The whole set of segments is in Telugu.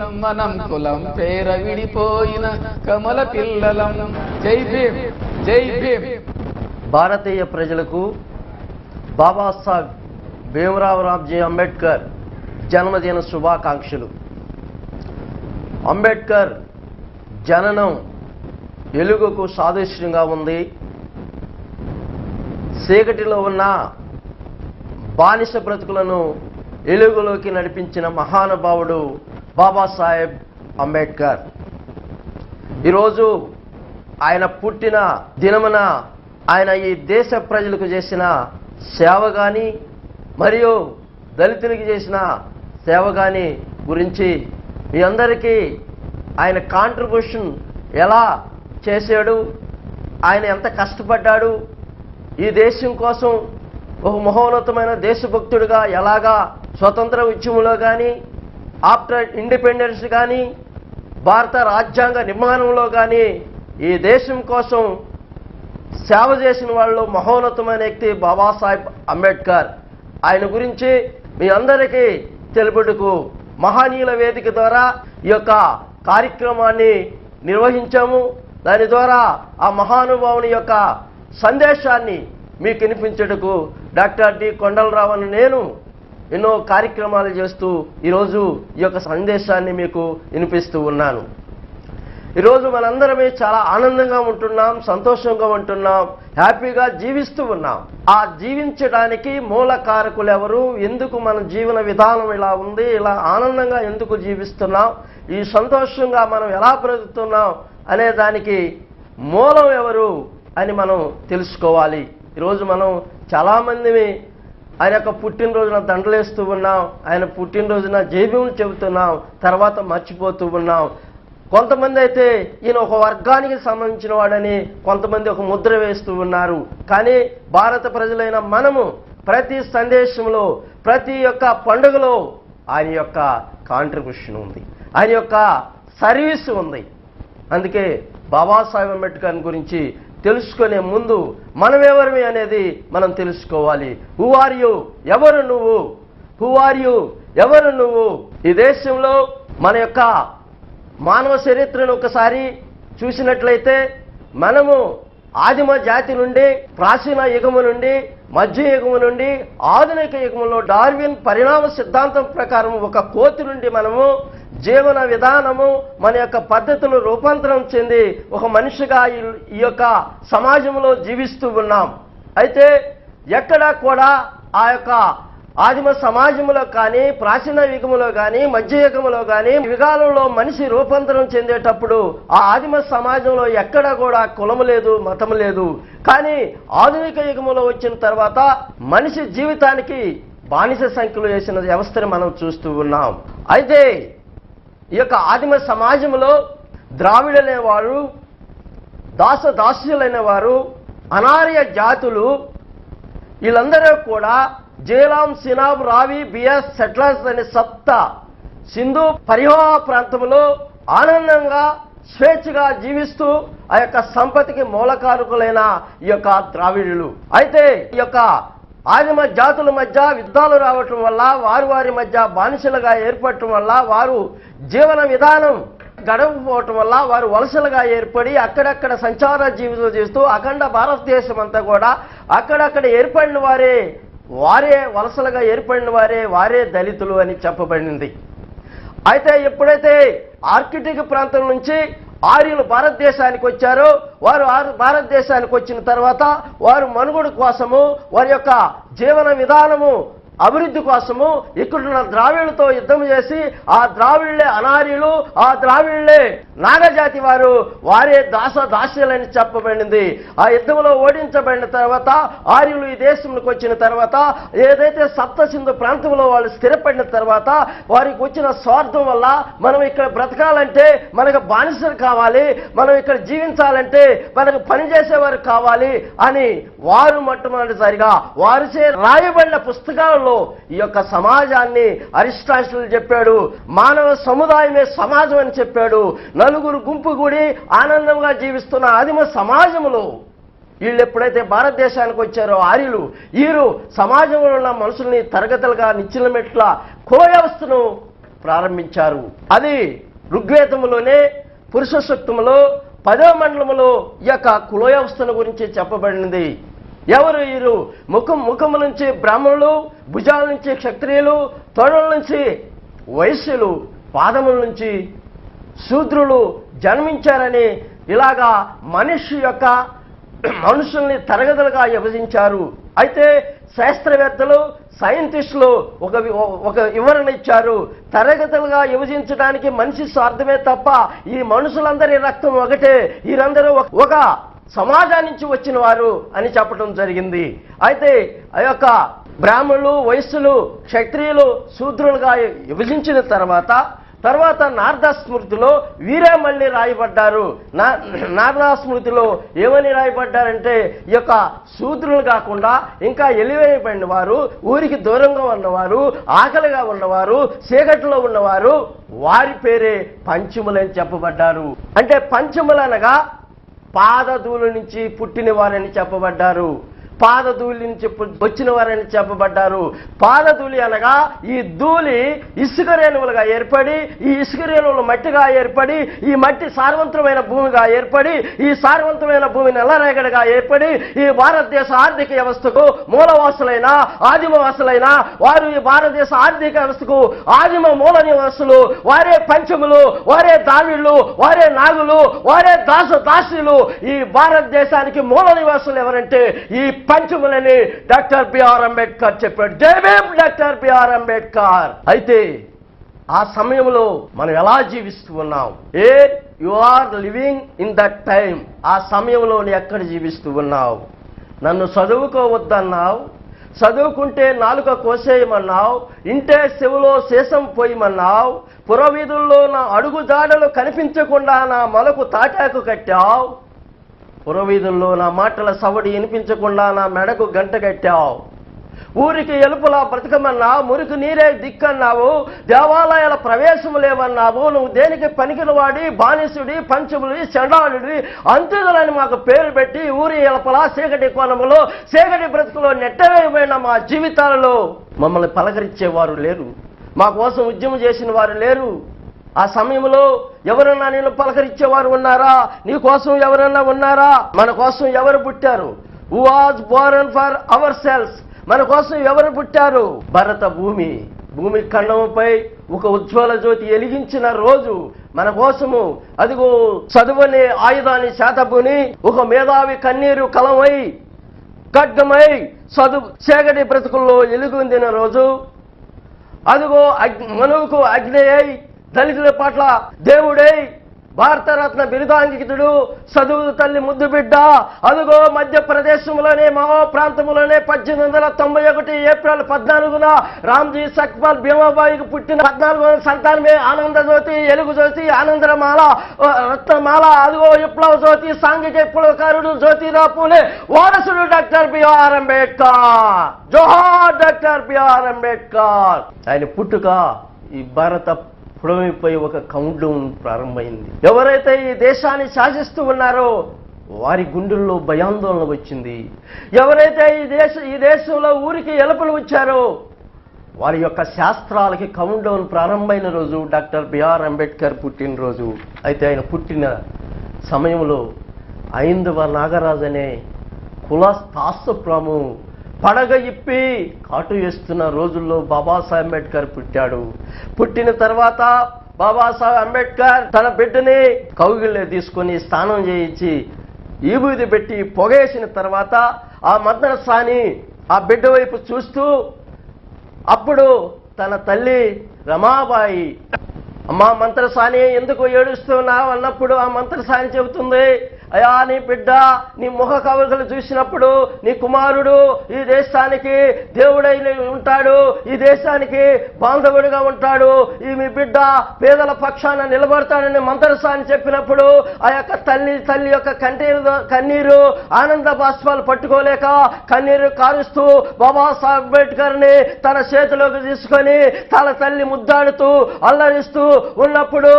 మనం కులం పేర విడిపోయిన కమల పిల్లలం. జై భీమ్, జై భీమ్. భారతీయ ప్రజలకు బాబాసాహెబ్ భీమరావ్ రామ్జీ అంబేద్కర్ జన్మదిన శుభాకాంక్షలు. అంబేద్కర్ జననం వెలుగుకు సాదృశ్యంగా ఉంది. చీకటిలో ఉన్న బానిస బ్రతుకులను వెలుగులోకి నడిపించిన మహానుభావుడు బాబాసాహెబ్ అంబేద్కర్. ఈరోజు ఆయన పుట్టిన దినమున ఆయన ఈ దేశ ప్రజలకు చేసిన సేవ కానీ మరియు దళితులకి చేసిన సేవ కానీ గురించి మీ అందరికీ ఆయన కాంట్రిబ్యూషన్ ఎలా చేశాడు, ఆయన ఎంత కష్టపడ్డాడు, ఈ దేశం కోసం ఒక మహోన్నతమైన దేశభక్తుడిగా ఎలాగా స్వతంత్ర ఉద్యమంలో కానీ ఆఫ్టర్ ఇండిపెండెన్స్ కానీ భారత రాజ్యాంగ నిర్మాణంలో కానీ ఈ దేశం కోసం సేవ చేసిన వాళ్ళు మహోన్నతమైన వ్యక్తి బాబాసాహెబ్ అంబేద్కర్. ఆయన గురించి మీ అందరికీ తెలుపుటకు మహనీయుల వేదిక ద్వారా ఈ యొక్క కార్యక్రమాన్ని నిర్వహించాము. దాని ద్వారా ఆ మహానుభావుని యొక్క సందేశాన్ని మీకు వినిపించుటకు డాక్టర్ డి కొండలరావు అని నేను ఎన్నో కార్యక్రమాలు చేస్తూ ఈరోజు ఈ యొక్క సందేశాన్ని మీకు వినిపిస్తూ ఉన్నాను. ఈరోజు మనందరమే చాలా ఆనందంగా ఉంటున్నాం, సంతోషంగా ఉంటున్నాం, హ్యాపీగా జీవిస్తూ ఉన్నాం. ఆ జీవించడానికి మూల కారకులు ఎవరు, ఎందుకు మన జీవన విధానం ఇలా ఉంది, ఇలా ఆనందంగా ఎందుకు జీవిస్తున్నాం, ఈ సంతోషంగా మనం ఎలా బ్రతుకుతున్నాం అనే దానికి మూలం ఎవరు అని మనం తెలుసుకోవాలి. ఈరోజు మనం చాలామంది ఆయన యొక్క పుట్టినరోజున దండలేస్తూ ఉన్నాం, ఆయన పుట్టినరోజున జైభీములు చెబుతున్నాం, తర్వాత మర్చిపోతూ ఉన్నాం. కొంతమంది అయితే ఈయన ఒక వర్గానికి సంబంధించిన వాడని కొంతమంది ఒక ముద్ర వేస్తూ ఉన్నారు. కానీ భారత ప్రజలైన మనము ప్రతి సందేశంలో ప్రతి ఒక్క పండుగలో ఆయన యొక్క కాంట్రిబ్యూషన్ ఉంది, ఆయన యొక్క సర్వీస్ ఉంది. అందుకే బాబాసాహెబ్ అంబేద్కర్ గురించి తెలుసుకునే ముందు మనమెవరిమి అనేది మనం తెలుసుకోవాలి. హూ ఆర్ యు, ఎవరు నువ్వు, హూ ఆర్ యు, ఎవరు నువ్వు. ఈ దేశంలో మన యొక్క మానవ చరిత్రను ఒకసారి చూసినట్లయితే మనము ఆదిమ జాతి నుండి ప్రాచీన యుగము నుండి మధ్యయుగము నుండి ఆధునిక యుగంలో డార్విన్ పరిణామ సిద్ధాంతం ప్రకారం ఒక కోతి నుండి మనము జీవన విధానము మన యొక్క పద్ధతులు రూపాంతరం చెంది ఒక మనిషిగా ఈ యొక్క సమాజంలో జీవిస్తూ ఉన్నాం. అయితే ఎక్కడా కూడా ఆ యొక్క ఆదిమ సమాజంలో కానీ ప్రాచీన యుగములో కానీ మధ్యయుగములో కానీ యుగాలలో మనిషి రూపాంతరం చెందేటప్పుడు ఆ ఆదిమ సమాజంలో ఎక్కడా కూడా కులము లేదు, మతము లేదు. కానీ ఆధునిక యుగములో వచ్చిన తర్వాత మనిషి జీవితానికి బానిస సంఖ్యలో వేసిన వ్యవస్థను మనం చూస్తూ ఉన్నాం. అయితే ఈ యొక్క ఆదిమ సమాజంలో ద్రావిడులైన వారు, దాసదాస్యులైన వారు, అనార్య జాతులు వీళ్ళందరూ కూడా జేలాం, సినాబ్, రావి, బియాస్, సెట్లర్స్ అనే సప్త సింధు పరివాహ ప్రాంతంలో ఆనందంగా స్వేచ్ఛగా జీవిస్తూ ఆ యొక్క సంపత్తికి మూలకారకులైన ఈ యొక్క ద్రావిడులు. అయితే ఈ యొక్క ఆదిమ జాతుల మధ్య యుద్ధాలు రావటం వల్ల వారి వారి మధ్య బానిసలుగా ఏర్పడటం వల్ల వారు జీవన విధానం గడవకపోవటం వల్ల వారు వలసలుగా ఏర్పడి అక్కడక్కడ సంచార జీవితం చేస్తూ అఖండ భారతదేశం అంతా కూడా అక్కడక్కడ ఏర్పడిన వారే వలసలుగా ఏర్పడిన వారే దళితులు అని చెప్పబడింది. అయితే ఎప్పుడైతే ఆర్కిటిక్ ప్రాంతం నుంచి ఆర్యులు భారతదేశానికి వచ్చారో వారు భారతదేశానికి వచ్చిన తర్వాత వారు మనుగడ కోసము వారి యొక్క జీవన విధానము అభివృద్ధి కోసము ఇక్కడున్న ద్రావిడులతో యుద్ధం చేసి ఆ ద్రావిడులే అనార్యులు, ఆ ద్రావిడులే నాగజాతి వారే దాస్యులని చెప్పబడింది. ఆ యుద్ధంలో ఓడించబడిన తర్వాత ఆర్యులు ఈ దేశంలోకి వచ్చిన తర్వాత ఏదైతే సప్తసింధు ప్రాంతంలో వాళ్ళు స్థిరపడిన తర్వాత వారికి వచ్చిన స్వార్థం వల్ల మనం ఇక్కడ బ్రతకాలంటే మనకు బానిసలు కావాలి, మనం ఇక్కడ జీవించాలంటే మనకు పనిచేసేవారు కావాలి అని వారు మొట్టమొదటిసారిగా వారిచే రాయబడిన పుస్తకాలలో ఈ యొక్క సమాజాన్ని అరిస్టాటిల్ చెప్పాడు. మానవ సముదాయమే సమాజం అని చెప్పాడు. నలుగురు గుంపు కూడి ఆనందంగా జీవిస్తున్న ఆదిమ సమాజంలో వీళ్ళు ఎప్పుడైతే భారతదేశానికి వచ్చారో ఆర్యులు వీరు సమాజంలో ఉన్న మనుషుల్ని తరగతులుగా నిచ్చెన మెట్ల కుల వ్యవస్థను ప్రారంభించారు. అది ఋగ్వేదములోనే పురుష సూక్తములో 10వ మండలములో ఈ యొక్క కుల వ్యవస్థను గురించి చెప్పబడినది. ఎవరు వీరు? ముఖము నుంచి బ్రాహ్మణులు, భుజాల నుంచి క్షత్రియులు, తొడల నుంచి వైశ్యులు, పాదముల నుంచి శూద్రులు జన్మించారని ఇలాగా మనుషుల్ని తరగతులుగా విభజించారు. అయితే శాస్త్రవేత్తలు, సైంటిస్టులు ఒక వివరణ ఇచ్చారు. తరగతులుగా విభజించడానికి మనిషి స్వార్థమే తప్ప ఈ మనుషులందరి రక్తం ఒకటే, వీరందరూ ఒక సమాజం నుంచి వచ్చిన వారు అని చెప్పడం జరిగింది. అయితే ఆ యొక్క బ్రాహ్మణులు, వైశ్యులు, క్షత్రియులు, శూద్రులుగా విభజించిన తర్వాత నారద స్మృతిలో వీరే మళ్ళీ రాయబడ్డారు. నారద స్మృతిలో ఏమని రాయబడ్డారంటే, ఈ యొక్క శూద్రులు కాకుండా ఇంకా ఎలివేయబడిన వారు, ఊరికి దూరంగా ఉన్నవారు, ఆకలిగా ఉన్నవారు, చీకటిలో ఉన్నవారు, వారి పేరే పంచములని చెప్పబడ్డారు. అంటే పంచములు అనగా పాదధూళి నుంచి పుట్టిన వారని చెప్పబడ్డారు. పాదధూళి నుంచి వచ్చిన వారని చెప్పబడ్డారు. పాదధూళి అనగా ఈ ధూళి ఇసుక రేణువులుగా ఏర్పడి, ఈ ఇసుక రేణువులు మట్టిగా ఏర్పడి, ఈ మట్టి సారవంతమైన భూమిగా ఏర్పడి, ఈ సారవంతమైన భూమి నల్లరేగడిగా ఏర్పడి, ఈ భారతదేశ ఆర్థిక వ్యవస్థకు మూలవాసులైన ఆదిమవాసులైన వారు ఈ భారతదేశ ఆర్థిక వ్యవస్థకు ఆదిమ మూల నివాసులు, వారే పంచములు, వారే దావిళ్ళు, వారే నాగులు, వారే దాసులు. ఈ భారతదేశానికి మూల నివాసులు ఎవరంటే ఈ పంచములని డాక్టర్ బిఆర్ అంబేద్కర్ చెప్పాడు. జైభీం డాక్టర్ బిఆర్ అంబేద్కర్. అయితే ఆ సమయంలో మనం ఎలా జీవిస్తూ ఉన్నాం? You are living in that time. ఆ సమయంలో ఎక్కడ జీవిస్తూ ఉన్నావు? నన్ను చదువుకోవద్దన్నావు, చదువుకుంటే నాలుక కోసేయమన్నావు, ఇంటే చెవులో శేషం పోయమన్నావు, పురవీధుల్లో నా అడుగుజాడలు కనిపించకుండా నా మొలకు తాటాకు కట్టావు, పురవీధుల్లో నా మాటల సవడి వినిపించకుండా నా మెడకు గంట కట్టావు, ఊరికి ఎలుపులా బ్రతకమన్నావు, మురికి నీరే దిక్కన్నావు, దేవాలయాల ప్రవేశము లేవన్నావు, నువ్వు దేనికి పనికిన వాడి, బానిసుడి, పంచముడి, చండాలుడి, అంత్యులని మాకు పేరు పెట్టి ఊరి ఎలుపలా చీకటి కోణములో చీకటి బ్రతుకులో నెట్టవేయబడిన మా జీవితాలలో మమ్మల్ని పలకరించేవారు లేరు, మా కోసం ఉద్యమం చేసిన వారు లేరు. ఆ సమయంలో ఎవరన్నా నేను పలకరించేవారు ఉన్నారా? నీ కోసం ఎవరన్నా ఉన్నారా? మన కోసం ఎవరు పుట్టారు? Who was Born for hour cells. మన కోసం ఎవరు పుట్టారు? భరత భూమి ఖండముపై ఒక ఉజ్వల జ్యోతి వెలిగించిన రోజు మన కోసము అదిగో చదువనే ఆయుధాన్ని చేతబుని ఒక మేధావి కన్నీరు కలమై ఖడ్గమై చీకటి బ్రతుకుల్లో ఎలుగొందిన రోజు, అదిగో మనువుకు అగ్ని అయి దళితుల పట్ల దేవుడై భారతరత్న బిరుదాంకితుడు, చదువు తల్లి ముద్దు బిడ్డ, అదుగో మధ్యప్రదేశంలోనే మావో ప్రాంతంలోనే 1891 ఏప్రిల్ 14న రామ్జీ సక్పాల్ భీమాబాయికి పుట్టిన 14వ సంతానమే ఆనందజ్యోతి, ఎలుగు జ్యోతి, ఆనందమాల, రత్నమాల, అదుగో విప్లవ జ్యోతి, సాంఘిక విప్లవకారుడు జ్యోతిరావు పూలే వారసుడు డాక్టర్ బిఆర్ అంబేద్కర్. జోహార్ డాక్టర్ బిఆర్ అంబేద్కర్. ఆయన పుట్టుక ఈ భారత పుడమిపై ఒక కౌంట్డౌన్ ప్రారంభమైంది. ఎవరైతే ఈ దేశాన్ని శాసిస్తూ ఉన్నారో వారి గుండెల్లో భయాందోళన వచ్చింది. ఎవరైతే ఈ దేశంలో ఊరికి ఎలుపలు వచ్చారో వారి యొక్క శాస్త్రాలకి కౌంట్డౌన్ ప్రారంభమైన రోజు డాక్టర్ బిఆర్ అంబేద్కర్ పుట్టినరోజు. అయితే ఆయన పుట్టిన సమయంలో ఐందవ నాగరాజు అనే కులస్తాస్త్రము పడగ ఇప్పి కాటు వేస్తున్న రోజుల్లో బాబాసాహెబ్ అంబేద్కర్ పుట్టాడు. పుట్టిన తర్వాత బాబాసాహెబ్ అంబేద్కర్ తన బిడ్డని కౌగిళ్ళే తీసుకొని స్నానం చేయించి ఈబూది పెట్టి పొగేసిన తర్వాత ఆ మద్రసాని ఆ బిడ్డ వైపు చూస్తూ అప్పుడు తన తల్లి రమాబాయి, అమ్మా మంత్రసాని ఎందుకు ఏడుస్తున్నావు అన్నప్పుడు ఆ మంత్రసాని చెబుతుంది, అయా నీ బిడ్డ నీ ముఖ కవలికలు చూసినప్పుడు నీ కుమారుడు ఈ దేశానికి దేవుడై ఉంటాడు, ఈ దేశానికి బాంధవుడిగా ఉంటాడు, ఈ మీ బిడ్డ పేదల పక్షాన నిలబడతాడని మంత్రసాని చెప్పినప్పుడు ఆ యొక్క తల్లి యొక్క కన్నీరు ఆనంద బాష్పాలు పట్టుకోలేక కన్నీరు కారుస్తూ బాబాసాహెబ్ అంబేద్కర్ని తన చేతిలోకి తీసుకొని తన తల్లి ముద్దాడుతూ అల్లరిస్తూ ఉన్నప్పుడు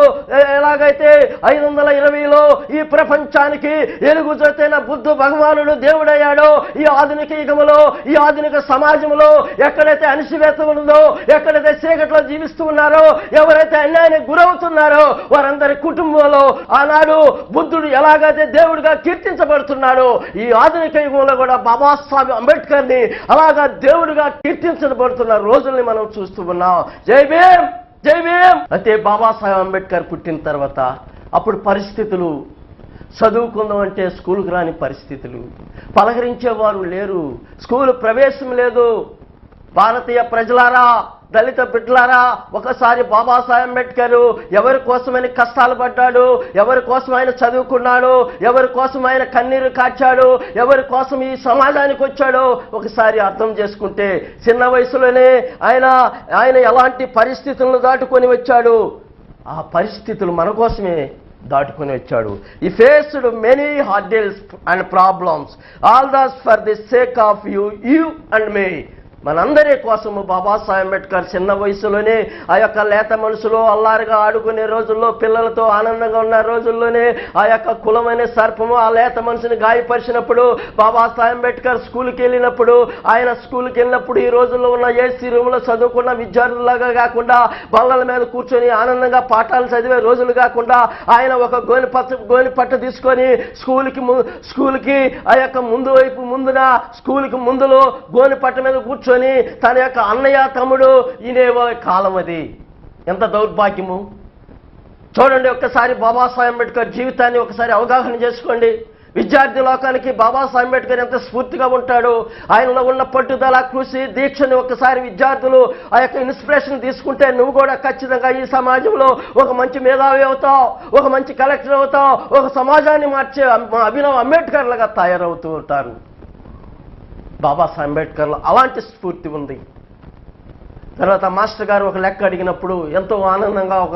ఎలాగైతే 520లో ఈ ప్రపంచానికి లోకానికి ఎలుగుజొత్తైన బుద్ధ భగవానుడు దేవుడయ్యాడో, ఈ ఆధునిక యుగములో, ఈ ఆధునిక సమాజంలో ఎక్కడైతే అణిచివేత ఉందో, ఎక్కడైతే చీకట్లో జీవిస్తూ ఉన్నారో, ఎవరైతే అన్యాయానికి గురవుతున్నారో వారందరి కుటుంబంలో ఆనాడు బుద్ధుడు ఎలాగైతే దేవుడిగా కీర్తించబడుతున్నాడో, ఈ ఆధునిక యుగంలో కూడా బాబాసాహెబ్ అంబేద్కర్ని అలాగా దేవుడిగా కీర్తించబడుతున్న రోజుల్ని మనం చూస్తూ ఉన్నాం. జై భీమ్, జై భీమ్. అయితే బాబాసాహెబ్ అంబేద్కర్ పుట్టిన తర్వాత అప్పుడు పరిస్థితులు, చదువుకుందాం అంటే స్కూల్కి రాని పరిస్థితులు, పలకరించేవారు లేరు, స్కూల్ ప్రవేశం లేదు. భారతీయ ప్రజలారా, దళిత బిడ్డలారా, ఒకసారి బాబాసాహెబ్ అంబేద్కర్ ఎవరి కోసమైన కష్టాలు పడ్డాడు, ఎవరి కోసం ఆయన చదువుకున్నాడు, ఎవరి కోసం ఆయన కన్నీరు కార్చాడు, ఎవరి కోసం ఈ సమాజానికి వచ్చాడో ఒకసారి అర్థం చేసుకుంటే, చిన్న వయసులోనే ఆయన ఎలాంటి పరిస్థితులను దాటుకొని వచ్చాడు, ఆ పరిస్థితులు మన కోసమే దాటుకొని వచ్చాడు. He faced many hurdles and problems, all this for the sake of you and me. మనందరి కోసము బాబాసాహెబ్ అంబేద్కర్ చిన్న వయసులోనే ఆ యొక్క లేత మనసులో అల్లారుగా ఆడుకునే రోజుల్లో, పిల్లలతో ఆనందంగా ఉన్న రోజుల్లోనే ఆ యొక్క కులమైన సర్పము ఆ లేత మనసుని గాయపరిచినప్పుడు, బాబాసాహెబ్ అంబేద్కర్ స్కూల్కి వెళ్ళినప్పుడు, ఆయన స్కూల్కి వెళ్ళినప్పుడు ఈ రోజుల్లో ఉన్న ఏసీ రూమ్లో చదువుకున్న విద్యార్థులాగా కాకుండా, బల్లల మీద కూర్చొని ఆనందంగా పాఠాలు చదివే రోజులు కాకుండా, ఆయన ఒక గోని పట్ట తీసుకొని స్కూల్కి ఆ యొక్క ముందు వైపు ముందున స్కూల్కి ముందులో గోని పట్ట మీద కూర్చొని తన యొక్క అన్నయ్య తమ్ముడు ఈనేవో కాలం. అది ఎంత దౌర్భాగ్యము చూడండి. ఒక్కసారి బాబాసాహెబ్ అంబేద్కర్ జీవితాన్ని ఒకసారి అవగాహన చేసుకోండి. విద్యార్థి లోకానికి బాబాసాహెబ్ అంబేద్కర్ ఎంత స్ఫూర్తిగా ఉంటాడో, ఆయనలో ఉన్న పట్టుదల, కృషి, దీక్షని ఒక్కసారి విద్యార్థులు ఆ యొక్క ఇన్స్పిరేషన్ తీసుకుంటే నువ్వు కూడా ఖచ్చితంగా ఈ సమాజంలో ఒక మంచి మేధావి అవుతావు, ఒక మంచి కలెక్టర్ అవుతావు, ఒక సమాజాన్ని మార్చే అభినవ్ అంబేద్కర్ లాగా తయారవుతూ ఉంటారు. బాబాసాహెబ్ అంబేద్కర్లో అలాంటి స్ఫూర్తి ఉంది. తర్వాత మాస్టర్ గారు ఒక లెక్క అడిగినప్పుడు ఎంతో ఆనందంగా ఒక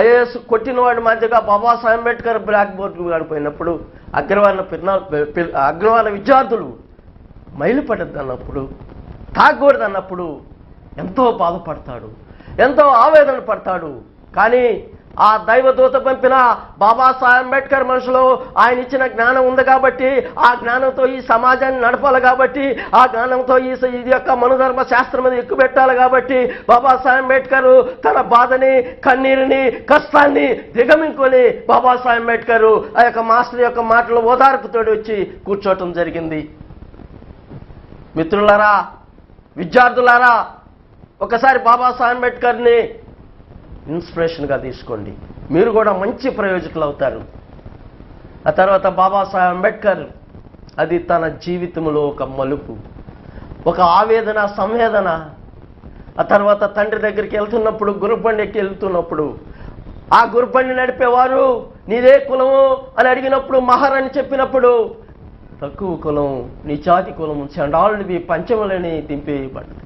ఐఏఎస్ కొట్టినవాడి మధ్యగా బాబాసాహెబ్ అంబేద్కర్ బ్లాక్ బోర్డు గడిపోయినప్పుడు అగ్రవాల విద్యార్థులు మైలుపడద్దన్నప్పుడు, తాగకూడదన్నప్పుడు ఎంతో బాధపడతాడు, ఎంతో ఆవేదన పడతాడు. కానీ ఆ దైవదూత పంపిన బాబాసాహెబ్ అంబేద్కర్ మనసులో ఆయన ఇచ్చిన జ్ఞానం ఉంది కాబట్టి, ఆ జ్ఞానంతో ఈ సమాజాన్ని నడపాలి కాబట్టి, ఆ జ్ఞానంతో ఇది యొక్క మనుధర్మ శాస్త్రం మీద ఎక్కువ పెట్టాలి కాబట్టి, బాబాసాహెబ్ అంబేద్కర్ తన బాధని, కన్నీరుని, కష్టాన్ని దిగమింకొని బాబాసాహెబ్ అంబేద్కర్ ఆ యొక్క మాస్టర్ యొక్క మాటలు ఓదార్పుతోటి వచ్చి కూర్చోవటం జరిగింది. మిత్రులారా, విద్యార్థులారా, ఒకసారి బాబాసాహెబ్ అంబేద్కర్ని ఇన్స్పిరేషన్గా తీసుకోండి, మీరు కూడా మంచి ప్రయోజకులు అవుతారు. ఆ తర్వాత బాబాసాహెబ్ అంబేద్కర్ అది తన జీవితంలో ఒక మలుపు, ఒక ఆవేదన, సంవేదన. ఆ తర్వాత తండ్రి దగ్గరికి వెళ్తున్నప్పుడు, గురుబండి ఎక్కి వెళ్తున్నప్పుడు, ఆ గురుబండి నడిపేవారు నీదే కులము అని అడిగినప్పుడు, మహర్ అని చెప్పినప్పుడు, తక్కువ కులం, నీచాతి కులం, చండాలుడివి, పంచములని దింపేయబడ్డది.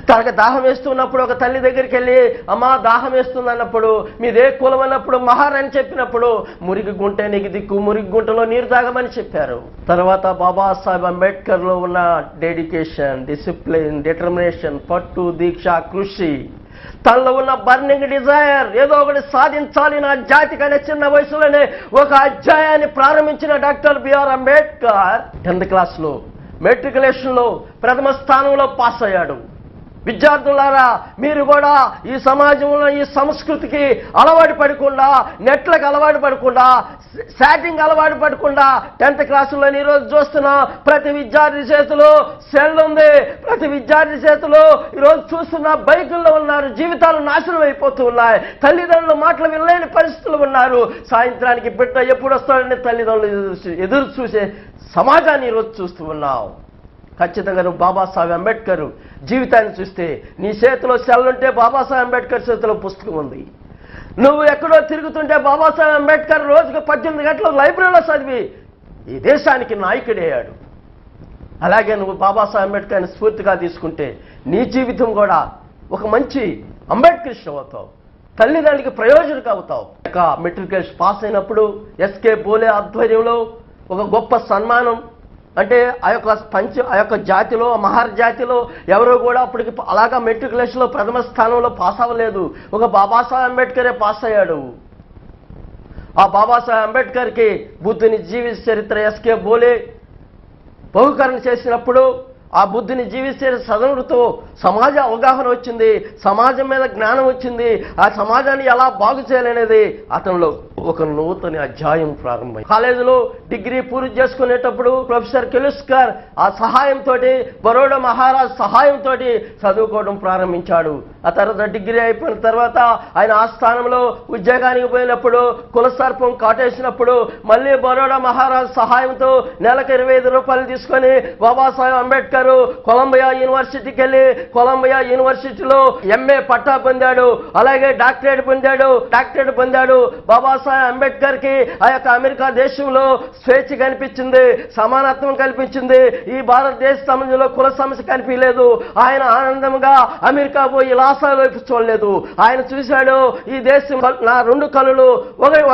తనకు దాహం వేస్తున్నప్పుడు ఒక తల్లి దగ్గరికి వెళ్ళి, అమ్మా దాహం వేస్తుంది అన్నప్పుడు, మీదే కులం అన్నప్పుడు, మహార్ అని చెప్పినప్పుడు, మురికి గుంట నీకు దిక్కు, మురికి గుంటలో నీరు తాగమని చెప్పారు. తర్వాత బాబాసాహెబ్ అంబేద్కర్లో ఉన్న డెడికేషన్, డిసిప్లిన్, డిటర్మినేషన్, పట్టు, దీక్ష, కృషి, తనలో ఉన్న బర్నింగ్ డిజైర్, ఏదో ఒకటి సాధించాలి నా జాతికి అనే చిన్న వయసులోనే ఒక అధ్యాయాన్ని ప్రారంభించిన డాక్టర్ బిఆర్ అంబేద్కర్ 10th క్లాస్లో మెట్రికులేషన్లో ప్రథమ స్థానంలో పాస్ అయ్యాడు. విద్యార్థులారా, మీరు కూడా ఈ సమాజంలో ఈ సంస్కృతికి అలవాటు పడకుండా, నెట్లకు అలవాటు పడకుండా, చాటింగ్ అలవాటు పడకుండా 10th క్లాసులో ఈరోజు చూస్తున్నా ప్రతి విద్యార్థి చేతిలో సెల్ ఉంది, ప్రతి విద్యార్థి చేతిలో ఈరోజు చూస్తున్న బైకుల్లో ఉన్నారు, జీవితాలు నాశనం అయిపోతూ ఉన్నాయి, తల్లిదండ్రుల మాటలు వినలేని పరిస్థితులు ఉన్నారు. సాయంత్రానికి బిడ్డ ఎప్పుడు వస్తాడని తల్లిదండ్రులు ఎదురు చూసే సమాజాన్ని ఈరోజు చూస్తూ ఉన్నావు. ఖచ్చితంగా నువ్వు బాబాసాహెబ్ అంబేద్కర్ జీవితాన్ని చూస్తే నీ చేతిలో సెల్ ఉంటే బాబాసాహెబ్ అంబేద్కర్ చేతిలో పుస్తకం ఉంది. నువ్వు ఎక్కడో తిరుగుతుంటే బాబాసాహెబ్ అంబేద్కర్ రోజుకు 18 గంటలు లైబ్రరీలో చదివి ఈ దేశానికి నాయకుడయ్యాడు. అలాగే నువ్వు బాబాసాహెబ్ అంబేద్కర్ని స్ఫూర్తిగా తీసుకుంటే నీ జీవితం కూడా ఒక మంచి అంబేద్కరిస్ట్ అవుతావు, తల్లిదండ్రులకి ప్రయోజనకు అవుతావు. మెట్రికులేషన్ పాస్ అయినప్పుడు ఎస్కే బోలే ఆధ్వర్యంలో ఒక గొప్ప సన్మానం, అంటే ఆ యొక్క జాతిలో, మహార్ జాతిలో ఎవరో కూడా అప్పటికి అలాగా మెట్రికులేషన్లో ప్రథమ స్థానంలో పాస్ అవ్వలేదు. ఒక బాబాసాహెబ్ అంబేద్కరే పాస్ అయ్యాడు. ఆ బాబాసాహెబ్ అంబేద్కర్కి బుద్ధుని జీవిత చరిత్ర ఎస్కే బోలే బహుకరణ చేసినప్పుడు ఆ బుద్ధుని జీవిత చదువుతో సమాజ అవగాహన వచ్చింది, సమాజం మీద జ్ఞానం వచ్చింది, ఆ సమాజాన్ని ఎలా బాగు చేయాలనేది అతనిలో ఒక నూతన అధ్యాయం ప్రారంభమైంది. కాలేజీలో డిగ్రీ పూర్తి చేసుకునేటప్పుడు ప్రొఫెసర్ కెలుస్కర్ ఆ సహాయంతో, బరోడా మహారాజ్ సహాయంతో చదువుకోవడం ప్రారంభించాడు. ఆ తర్వాత డిగ్రీ అయిపోయిన తర్వాత ఆయన ఆ స్థానంలో ఉద్యోగానికి పోయినప్పుడు కులసర్పం కాటేసినప్పుడు మళ్ళీ బరోడా మహారాజ్ సహాయంతో నెలకు 25 రూపాయలు తీసుకొని బాబాసాహెబ్ అంబేద్కర్ కొలంబియా యూనివర్సిటీకి వెళ్ళి కొలంబియా యూనివర్సిటీలో ఎంఏ పట్టా పొందాడు. అలాగే డాక్టరేట్ పొందాడు. బాబాసాహెబ్ అంబేద్కర్ కి ఆ యొక్క అమెరికా దేశంలో స్వేచ్ఛ కనిపించింది, సమానత్వం కల్పించింది. ఈ భారతదేశ సమాజంలో కుల సమస్య కనిపించలేదు. ఆయన ఆనందంగా అమెరికా పోయి లాసా వైపు చూడలేదు. ఆయన చూశాడు, ఈ దేశం నా 2 కళ్ళు,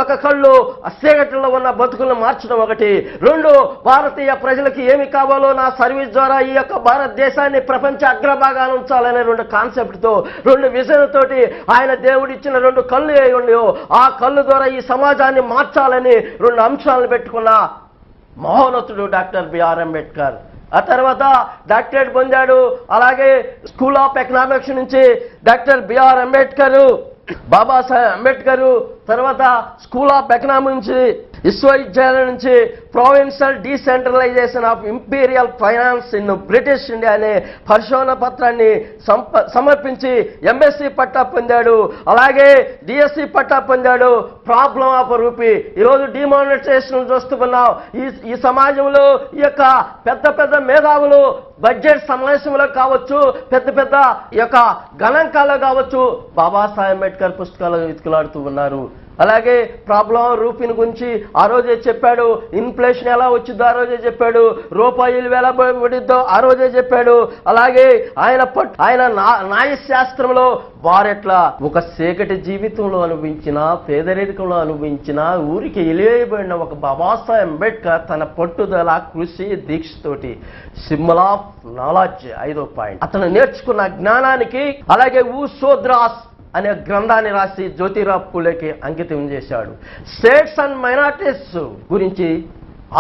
ఒక కళ్ళు చీకటిలో ఉన్న బతుకులను మార్చడం ఒకటి, 2 భారతీయ ప్రజలకి ఏమి కావాలో నా సర్వీస్ ద్వారా ఈ యొక్క భారతదేశాన్ని ప్రపంచ అగ్రభాగాన్ని ఉంచాలనే 2 కాన్సెప్ట్తో, 2 విజన్ తోటి ఆయన దేవుడిచ్చిన 2 కళ్ళు ఉన్నాయో ఆ కళ్ళు ద్వారా ఈ సమాజాన్ని మార్చాలని 2 అంశాలను పెట్టుకున్న మహోన్నతుడు డాక్టర్ బిఆర్ అంబేద్కర్. ఆ తర్వాత డాక్టరేట్ పొందాడు. అలాగే స్కూల్ ఆఫ్ ఎకనామిక్స్ నుంచి డాక్టర్ బిఆర్ అంబేద్కర్, బాబాసాహెబ్ అంబేద్కర్ తర్వాత స్కూల్ ఆఫ్ ఎకనామిక్స్ నుంచి, విశ్వవిద్యాలయం నుంచి provincial decentralisation of imperial finance in British India అనే పరిశోధన పత్రాన్ని సమర్పించి ఎంఎస్సి పట్టా పొందాడు. అలాగే డిఎస్సి పట్టా పొందాడు. ప్రాబ్లం ఆఫ్ రూపీ, ఈరోజు డిమానిటైజేషన్ చూస్తున్నాం. ఈ సమాజంలో ఈ యొక్క పెద్ద మేధావులు బడ్జెట్ సమావేశంలో కావచ్చు, పెద్ద ఈ యొక్క గణాంకాల్లో కావచ్చు, బాబాసాహెబ్ అంబేద్కర్ పుస్తకాలు వెతుకులాడుతూ ఉన్నారు. అలాగే ప్రాబ్లం రూపీని గురించి ఆ రోజే చెప్పాడు. ఇన్ఫ్లేషన్ ఎలా వచ్చిందో ఆ రోజే చెప్పాడు. రూపాయలు ఎలా పడిద్దో ఆ రోజే చెప్పాడు. అలాగే ఆయన న్యాయశాస్త్రంలో వారెట్లా ఒక చీకటి జీవితంలో అనుభవించిన, పేదరికంలో అనుభవించిన, ఊరికి ఎలివేయబడిన ఒక బాబాసాహెబ్ అంబేద్కర్ తన పట్టుదల, కృషి, దీక్షతోటి సింబల్ ఆఫ్ నాలెడ్జ్ 5వ పాయింట్ అతను నేర్చుకున్న జ్ఞానానికి, అలాగే ఊసోద్రాస్ అనే గ్రంథాన్ని రాసి జ్యోతిరావు పూలేకి అంకితం చేశాడు. స్టేట్స్ అండ్ మైనారిటీస్ గురించి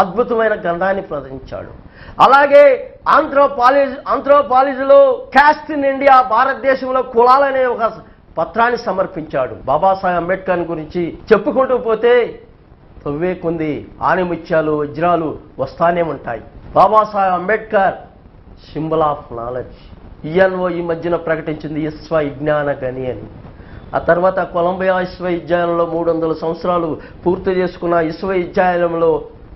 అద్భుతమైన గ్రంథాన్ని ప్రదర్శించాడు. అలాగే ఆంథ్రోపాలజీలో క్యాస్ట్ ఇన్ ఇండియా, భారతదేశంలో కులాలనే ఒక పత్రాన్ని సమర్పించాడు. బాబాసాహెబ్ అంబేద్కర్ గురించి చెప్పుకుంటూ పోతే తవ్వే కొంది ఆణిముత్యాలు, వజ్రాలు వస్తానే ఉంటాయి. Babasaheb Ambedkar symbol of knowledge. ENO ఈ మధ్యన ప్రకటించింది విశ్వవిజ్ఞాన గని అని. ఆ తర్వాత కొలంబియా విశ్వవిద్యాలయంలో 300 సంవత్సరాలు పూర్తి చేసుకున్న విశ్వవిద్యాలయంలో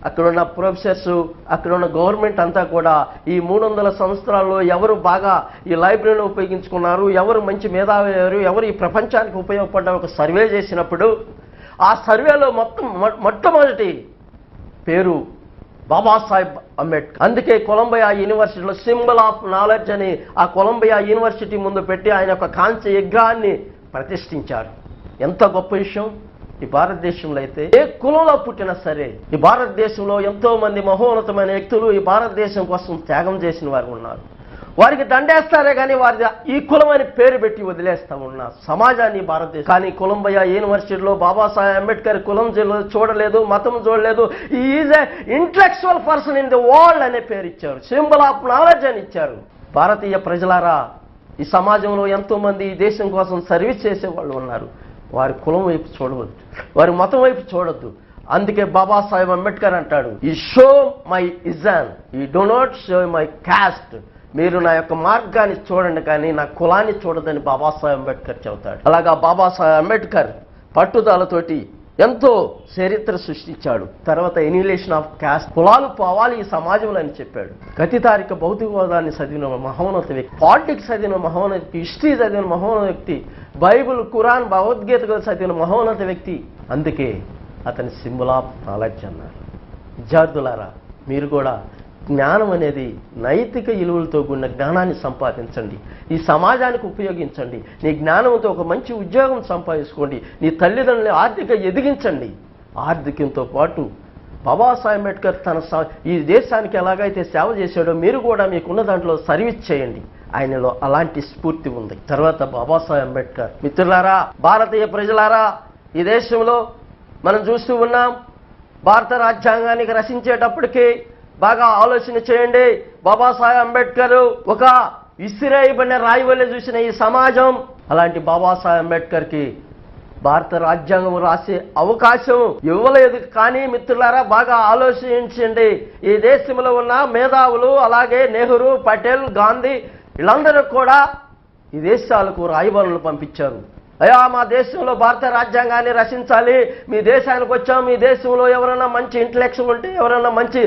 అక్కడున్న ప్రొఫెసర్స్, అక్కడున్న గవర్నమెంట్ అంతా కూడా ఈ 300 సంవత్సరాల్లో ఎవరు బాగా ఈ లైబ్రరీని ఉపయోగించుకున్నారు, ఎవరు మంచి మేధావయ్యారు, ఎవరు ఈ ప్రపంచానికి ఉపయోగపడ్డ ఒక సర్వే చేసినప్పుడు ఆ సర్వేలో మొట్టమొదటి పేరు బాబాసాహెబ్ అంబేద్కర్. అందుకే కొలంబియా యూనివర్సిటీలో సింబల్ ఆఫ్ నాలెడ్జ్ అని ఆ కొలంబియా యూనివర్సిటీ ముందు పెట్టి ఆయన యొక్క కాంస్య విగ్రహాన్ని ప్రతిష్ఠించారు. ఎంత గొప్ప విషయం! ఈ భారతదేశంలో అయితే ఏ కులంలో పుట్టినా సరే ఈ భారతదేశంలో ఎంతో మంది మహోన్నతమైన వ్యక్తులు ఈ భారతదేశం కోసం త్యాగం చేసిన వారు ఉన్నారు. వారికి దండేస్తారే కానీ వారి ఈ కులం అని పేరు పెట్టి వదిలేస్తా ఉన్న సమాజాన్ని భారతదేశం. కానీ కొలంబియా యూనివర్సిటీలో బాబాసాహెబ్ అంబేద్కర్ కులం చూడలేదు, మతం చూడలేదు. Is a intellectual person in the world అనే పేరు ఇచ్చారు. సింబల్ ఆఫ్ నాలెడ్జ్ అని ఇచ్చారు. భారతీయ ప్రజలారా, ఈ సమాజంలో ఎంతో మంది ఈ దేశం కోసం సర్వీస్ చేసే వాళ్ళు ఉన్నారు. వారి కులం వైపు చూడవద్దు, వారి మతం వైపు చూడొద్దు. అందుకే బాబాసాహెబ్ అంబేద్కర్ అంటాడు, you show my vision, you do not show my caste. మీరు నా యొక్క మార్గాన్ని చూడండి కానీ నా కులాన్ని చూడదని బాబాసాహెబ్ అంబేద్కర్ చెబుతాడు. అలాగా బాబాసాహెబ్ అంబేద్కర్ పట్టుదలతోటి ఎంతో చరిత్ర సృష్టించాడు. తర్వాత ఎన్యులేషన్ ఆఫ్ క్యాస్ట్, కులాలు పోవాలి ఈ సమాజంలో అని చెప్పాడు. గతితారిక భౌతికవాదాన్ని చదివిన మహోన్నత వ్యక్తి, పాలిటిక్స్ చదివిన మహోన్నత వ్యక్తి, హిస్టరీ చదివిన మహోన్నత వ్యక్తి, బైబుల్, ఖురాన్, భగవద్గీత చదివిన మహోన్నత వ్యక్తి. అందుకే అతని సింబల్ ఆఫ్ నాలెడ్జ్ అన్నారు. విద్యార్థులారా, మీరు కూడా జ్ఞానం అనేది నైతిక విలువలతో కూడిన జ్ఞానాన్ని సంపాదించండి, ఈ సమాజానికి ఉపయోగించండి. నీ జ్ఞానంతో ఒక మంచి ఉద్యోగం సంపాదించుకోండి, నీ తల్లిదండ్రులని ఆర్థిక ఎదిగించండి. ఆర్థికంతో పాటు బాబాసాహెబ్ అంబేద్కర్ ఈ దేశానికి ఎలాగైతే సేవ చేశాడో మీరు కూడా మీకున్న దాంట్లో సర్వీస్ చేయండి. ఆయనలో అలాంటి స్ఫూర్తి ఉంది. తర్వాత బాబాసాహెబ్ అంబేద్కర్. మిత్రులారా, భారతీయ ప్రజలారా, ఈ దేశంలో మనం చూస్తూ ఉన్నాం. భారత రాజ్యాంగానికి రచించేటప్పటికి బాగా ఆలోచన చేయండి. బాబాసాహెబ్ అంబేద్కర్ ఒక ఇసిరేయబడిన రాయి వల్లే చూసిన ఈ సమాజం అలాంటి బాబాసాహెబ్ అంబేద్కర్కి భారత రాజ్యాంగం రాసే అవకాశం ఇవ్వలేదు. కానీ మిత్రులారా బాగా ఆలోచించండి. ఈ దేశంలో ఉన్న మేధావులు అలాగే నెహ్రూ, పటేల్, గాంధీ వీళ్ళందరూ కూడా ఈ దేశాలకు రాయబారులను పంపించారు. అయ్యా మా దేశంలో భారత రాజ్యాంగాన్ని రచించాలి, మీ దేశానికి వచ్చాం, మీ దేశంలో ఎవరైనా మంచి ఇంటలెక్చువల్ ఉంటే, ఎవరైనా మంచి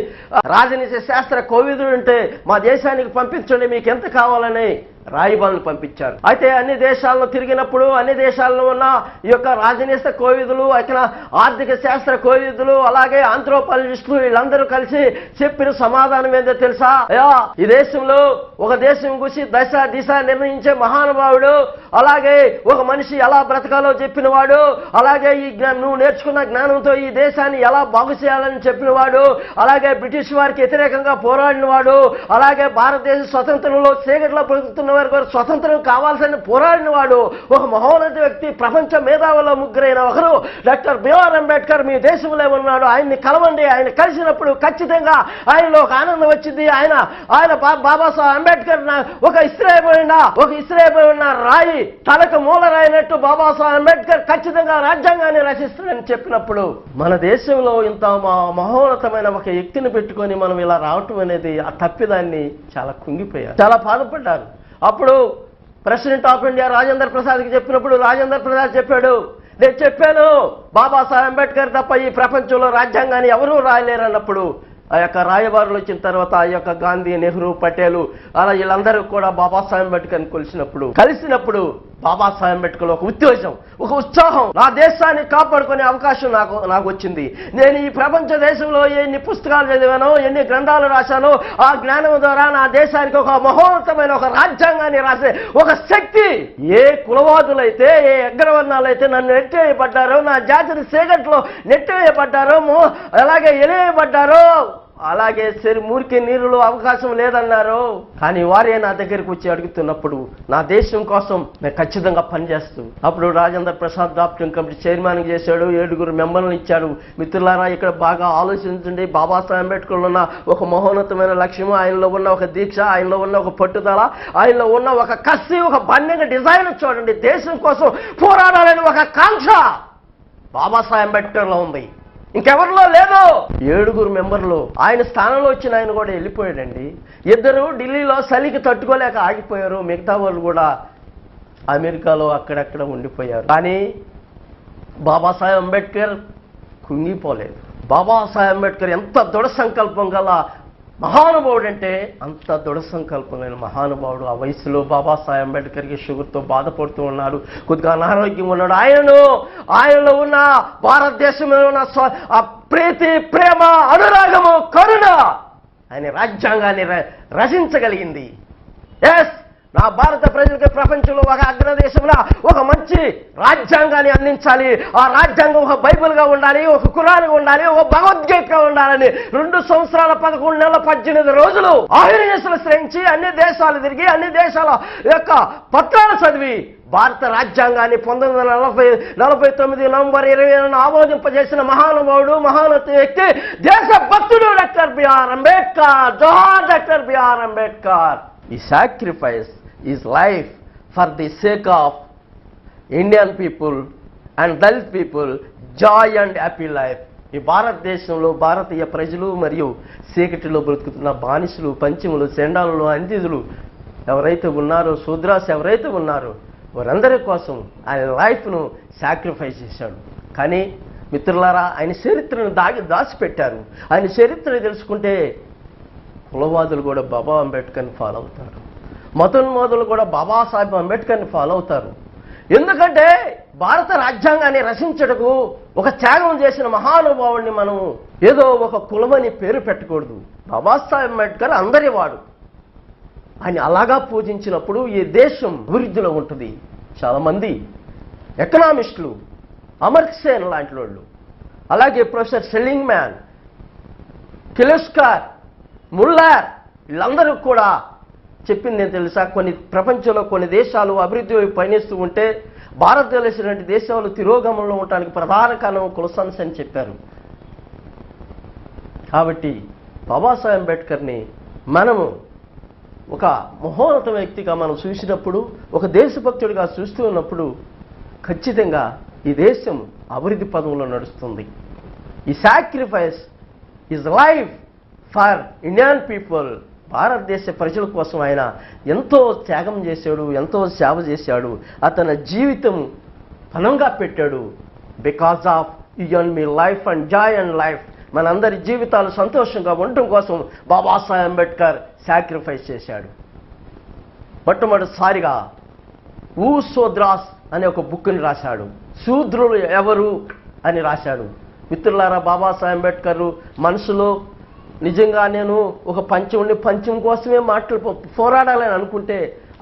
రాజనీతి శాస్త్ర కోవిదుడు ఉంటే మా దేశానికి పంపించండి, మీకు ఎంత కావాలని రాయబారులు పంపించారు. అయితే అన్ని దేశాలను తిరిగినప్పుడు అన్ని దేశాల్లో ఉన్న ఈ యొక్క రాజనీతి కోవిదులు, ఇక్కడ ఆర్థిక శాస్త్ర కోవిదులు అలాగే ఆంథ్రోపాలజిస్టులు వీళ్ళందరూ కలిసి చెప్పిన సమాధానం ఏందో తెలుసా? అయ్యా ఈ దేశంలో ఒక దేశం గురించి దశ దిశ నిర్ణయించే మహానుభావుడు, అలాగే ఒక మనిషి ఎలా బ్రతకాలో చెప్పినవాడు, అలాగే ఈ నువ్వు నేర్చుకున్న జ్ఞానంతో ఈ దేశాన్ని ఎలా బాగు చేయాలని చెప్పినవాడు, అలాగే బ్రిటిష్ వారికి వ్యతిరేకంగా పోరాడినవాడు, అలాగే భారతదేశ స్వతంత్రంలో చీకట్లో బ్రతుకుతున్న వారికి స్వతంత్రం కావాల్సిన పోరాడిన వాడు, ఒక మహోన్నత వ్యక్తి, ప్రపంచ మేధావుల్లో ముగ్గురైన ఒకరు డాక్టర్ బిఆర్ అంబేద్కర్ మీ దేశంలో ఉన్నాడు. ఆయన్ని కలవండి. ఆయన కలిసినప్పుడు ఖచ్చితంగా ఆయనలో ఒక ఆనందం వచ్చింది. ఆయన బాబాసాహెబ్ అంబేద్కర్ ఒక ఇస్రేయబడిన రాయి తలకు మూల రాయినట్టు బాబాసాహెబ్ అంబేద్కర్ ఖచ్చితంగా రాజ్యాంగాన్ని రచిస్తాడని చెప్పినప్పుడు మన దేశంలో ఇంత మహోన్నతమైన ఒక వ్యక్తిని పెట్టుకొని మనం ఇలా రావటం అనేది ఆ తప్పిదాన్ని చాలా కుంగిపోయారు, చాలా బాధపడ్డారు. అప్పుడు ప్రెసిడెంట్ ఆఫ్ ఇండియా రాజేంద్ర ప్రసాద్కి చెప్పినప్పుడు రాజేంద్ర ప్రసాద్ చెప్పాడు, నేను చెప్పాను బాబాసాహెబ్ అంబేద్కర్ తప్ప ఈ ప్రపంచంలో రాజ్యాంగాన్ని ఎవరూ రాయలేరు అన్నప్పుడు ఆ యొక్క రాయబారులు వచ్చిన తర్వాత ఆ యొక్క గాంధీ, నెహ్రూ, పటేలు అలా వీళ్ళందరూ కూడా బాబాసాహెబ్ అంబేద్కర్ని కలిసినప్పుడు బాబాసాహెబ్ అంబేద్కర్ ఒక ఉత్తేజం, ఒక ఉత్సాహం, నా దేశాన్ని కాపాడుకునే అవకాశం నాకు వచ్చింది. నేను ఈ ప్రపంచ దేశంలో ఎన్ని పుస్తకాలు చదివానో, ఎన్ని గ్రంథాలు రాశానో, ఆ జ్ఞానం ద్వారా నా దేశానికి ఒక మహోన్నతమైన ఒక రాజ్యాంగాన్ని రాసే ఒక శక్తి, ఏ కులవాదులైతే ఏ అగ్రవర్ణాలైతే నన్ను నెట్టేయబడ్డారో, నా జాతిని చీకట్లో నెట్టేయబడ్డారో, అలాగే ఎలివేయబడ్డారో, అలాగే మురికి నీరులో అవకాశం లేదన్నారు. కానీ వారే నా దగ్గరికి వచ్చి అడుగుతున్నప్పుడు నా దేశం కోసం నేను ఖచ్చితంగా పనిచేస్తూ అప్పుడు Rajendra Prasad doctor committee chairman చేశాడు, 7 మెంబర్లను ఇచ్చాడు. మిత్రులారా ఇక్కడ బాగా ఆలోచించండి. బాబాసాహెబ్ అంబేద్కర్లో ఉన్న ఒక మహోన్నతమైన లక్ష్యం, ఆయనలో ఉన్న ఒక దీక్ష, ఆయనలో ఉన్న ఒక పట్టుదల, ఆయనలో ఉన్న ఒక కసి, ఒక బండిన డిజైన్ చూడండి. దేశం కోసం పోరాడాలని ఒక కాంక్ష బాబాసాహెబ్ అంబేద్కర్లో ఉంది, ఇంకెవరిలో లేదు. 7 మెంబర్లు ఆయన స్థానంలో వచ్చిన ఆయన కూడా వెళ్ళిపోయాడండి. 2 ఢిల్లీలో చలికి తట్టుకోలేక ఆగిపోయారు. మిగతా వాళ్ళు కూడా అమెరికాలో అక్కడక్కడ ఉండిపోయారు. కానీ బాబాసాహెబ్ అంబేద్కర్ కుంగిపోలేదు. బాబాసాహెబ్ అంబేద్కర్ ఎంత దృఢ సంకల్పం గల మహానుభావుడు అంటే అంత దృఢ సంకల్పం లేని మహానుభావుడు. ఆ వయసులో బాబాసాహెబ్ అంబేద్కర్కి షుగర్తో బాధపడుతూ ఉన్నాడు, కొద్దిగా అనారోగ్యం ఉన్నాడు. ఆయనలో ఉన్న భారతదేశంలో ఉన్న ఆ ప్రీతి, ప్రేమ, అనురాగము, కరుణ ఆయన రాజ్యాంగాన్ని రచించగలిగింది. ఎస్, నా భారత ప్రజలకు ప్రపంచంలో ఒక అగ్రదేశంలో ఒక మంచి రాజ్యాంగాన్ని అందించాలి. ఆ రాజ్యాంగం ఒక బైబిల్గా ఉండాలి, ఒక ఖురాన్గా ఉండాలి, ఒక భగవద్గీతగా ఉండాలని 2 సంవత్సరాల 11 నెలల 18 రోజులు ఆయుర్వేశాలు శ్రయించి అన్ని దేశాలు తిరిగి అన్ని దేశాల యొక్క పత్రాలు చదివి భారత రాజ్యాంగాన్ని 1949 నవంబర్ 20 ఆమోదింపజేసిన మహానుభావుడు, మహానత వ్యక్తి, దేశభక్తుడు డాక్టర్ బిఆర్ అంబేద్కర్. జోహార్ డాక్టర్ బిఆర్ అంబేద్కర్. ఈ sacrifice his life for the sake of Indian people and Dalit people, joy and happy life. ఈ భారతదేశంలో భారతీయ ప్రజలు మరియు చీకటిలో బ్రతుకుతున్న బానిసలు, పంచములు, చెండాలు, అందిదులు ఎవరైతే ఉన్నారో, శూద్రాస్ ఎవరైతే ఉన్నారో వారందరి కోసం ఆయన లైఫ్ను సాక్రిఫైస్ చేశాడు. కానీ మిత్రులారా ఆయన చరిత్రను దాచిపెట్టారు. ఆయన చరిత్రను తెలుసుకుంటే కులవాదులు కూడా బాబా అంబేద్కర్ని ఫాలో అవుతారు, మతోన్మాదులు కూడా బాబాసాహెబ్ అంబేద్కర్ని ఫాలో అవుతారు. ఎందుకంటే భారత రాజ్యాంగాన్ని రచించటకు ఒక త్యాగం చేసిన మహానుభావుడిని మనం ఏదో ఒక కులమని పేరు పెట్టకూడదు. బాబాసాహెబ్ అంబేద్కర్ అందరి వాడు. ఆయన అలాగా పూజించినప్పుడు ఈ దేశం అభివృద్ధిలో ఉంటుంది. చాలామంది ఎకనామిస్టులు, అమర్త్సేన్ లాంటి వాళ్ళు, అలాగే ప్రొఫెసర్ సెలింగ్ మ్యాన్, కిలోస్కర్, ముల్లార్ వీళ్ళందరూ కూడా చెప్పింది ఏం తెలుసా? ప్రపంచంలో కొన్ని దేశాలు అభివృద్ధి వైపు పయనిస్తూ ఉంటే భారతదేశం లాంటి దేశాలు తిరోగమనంలో ఉండడానికి ప్రధాన కారణం కుల సమస్య అని చెప్పారు. కాబట్టి బాబాసాహెబ్ అంబేద్కర్ని మనము ఒక మహోన్నత వ్యక్తిగా మనం చూసినప్పుడు, ఒక దేశభక్తుడిగా చూస్తూ ఉన్నప్పుడు ఖచ్చితంగా ఈ దేశం అభివృద్ధి పదంలో నడుస్తుంది. ఈ sacrifice his life for Indian people, భారతదేశ ప్రజల కోసం ఆయన ఎంతో త్యాగం చేశాడు, ఎంతో సేవ చేశాడు, అతని జీవితం పణంగా పెట్టాడు. Because of you and me life and Joy and life, మనందరి జీవితాలు సంతోషంగా ఉండటం కోసం బాబాసాహెబ్ అంబేద్కర్ సాక్రిఫైస్ చేశాడు. మొట్టమొదటిసారిగా ఊ శూద్రాస్ అనే ఒక బుక్ని రాశాడు. శూద్రులు ఎవరు అని రాశాడు. మిత్రులారా, బాబాసాహెబ్ అంబేద్కర్ మనసులో నిజంగా నేను ఒక పంచం కోసమే పోరాడాలని అనుకుంటే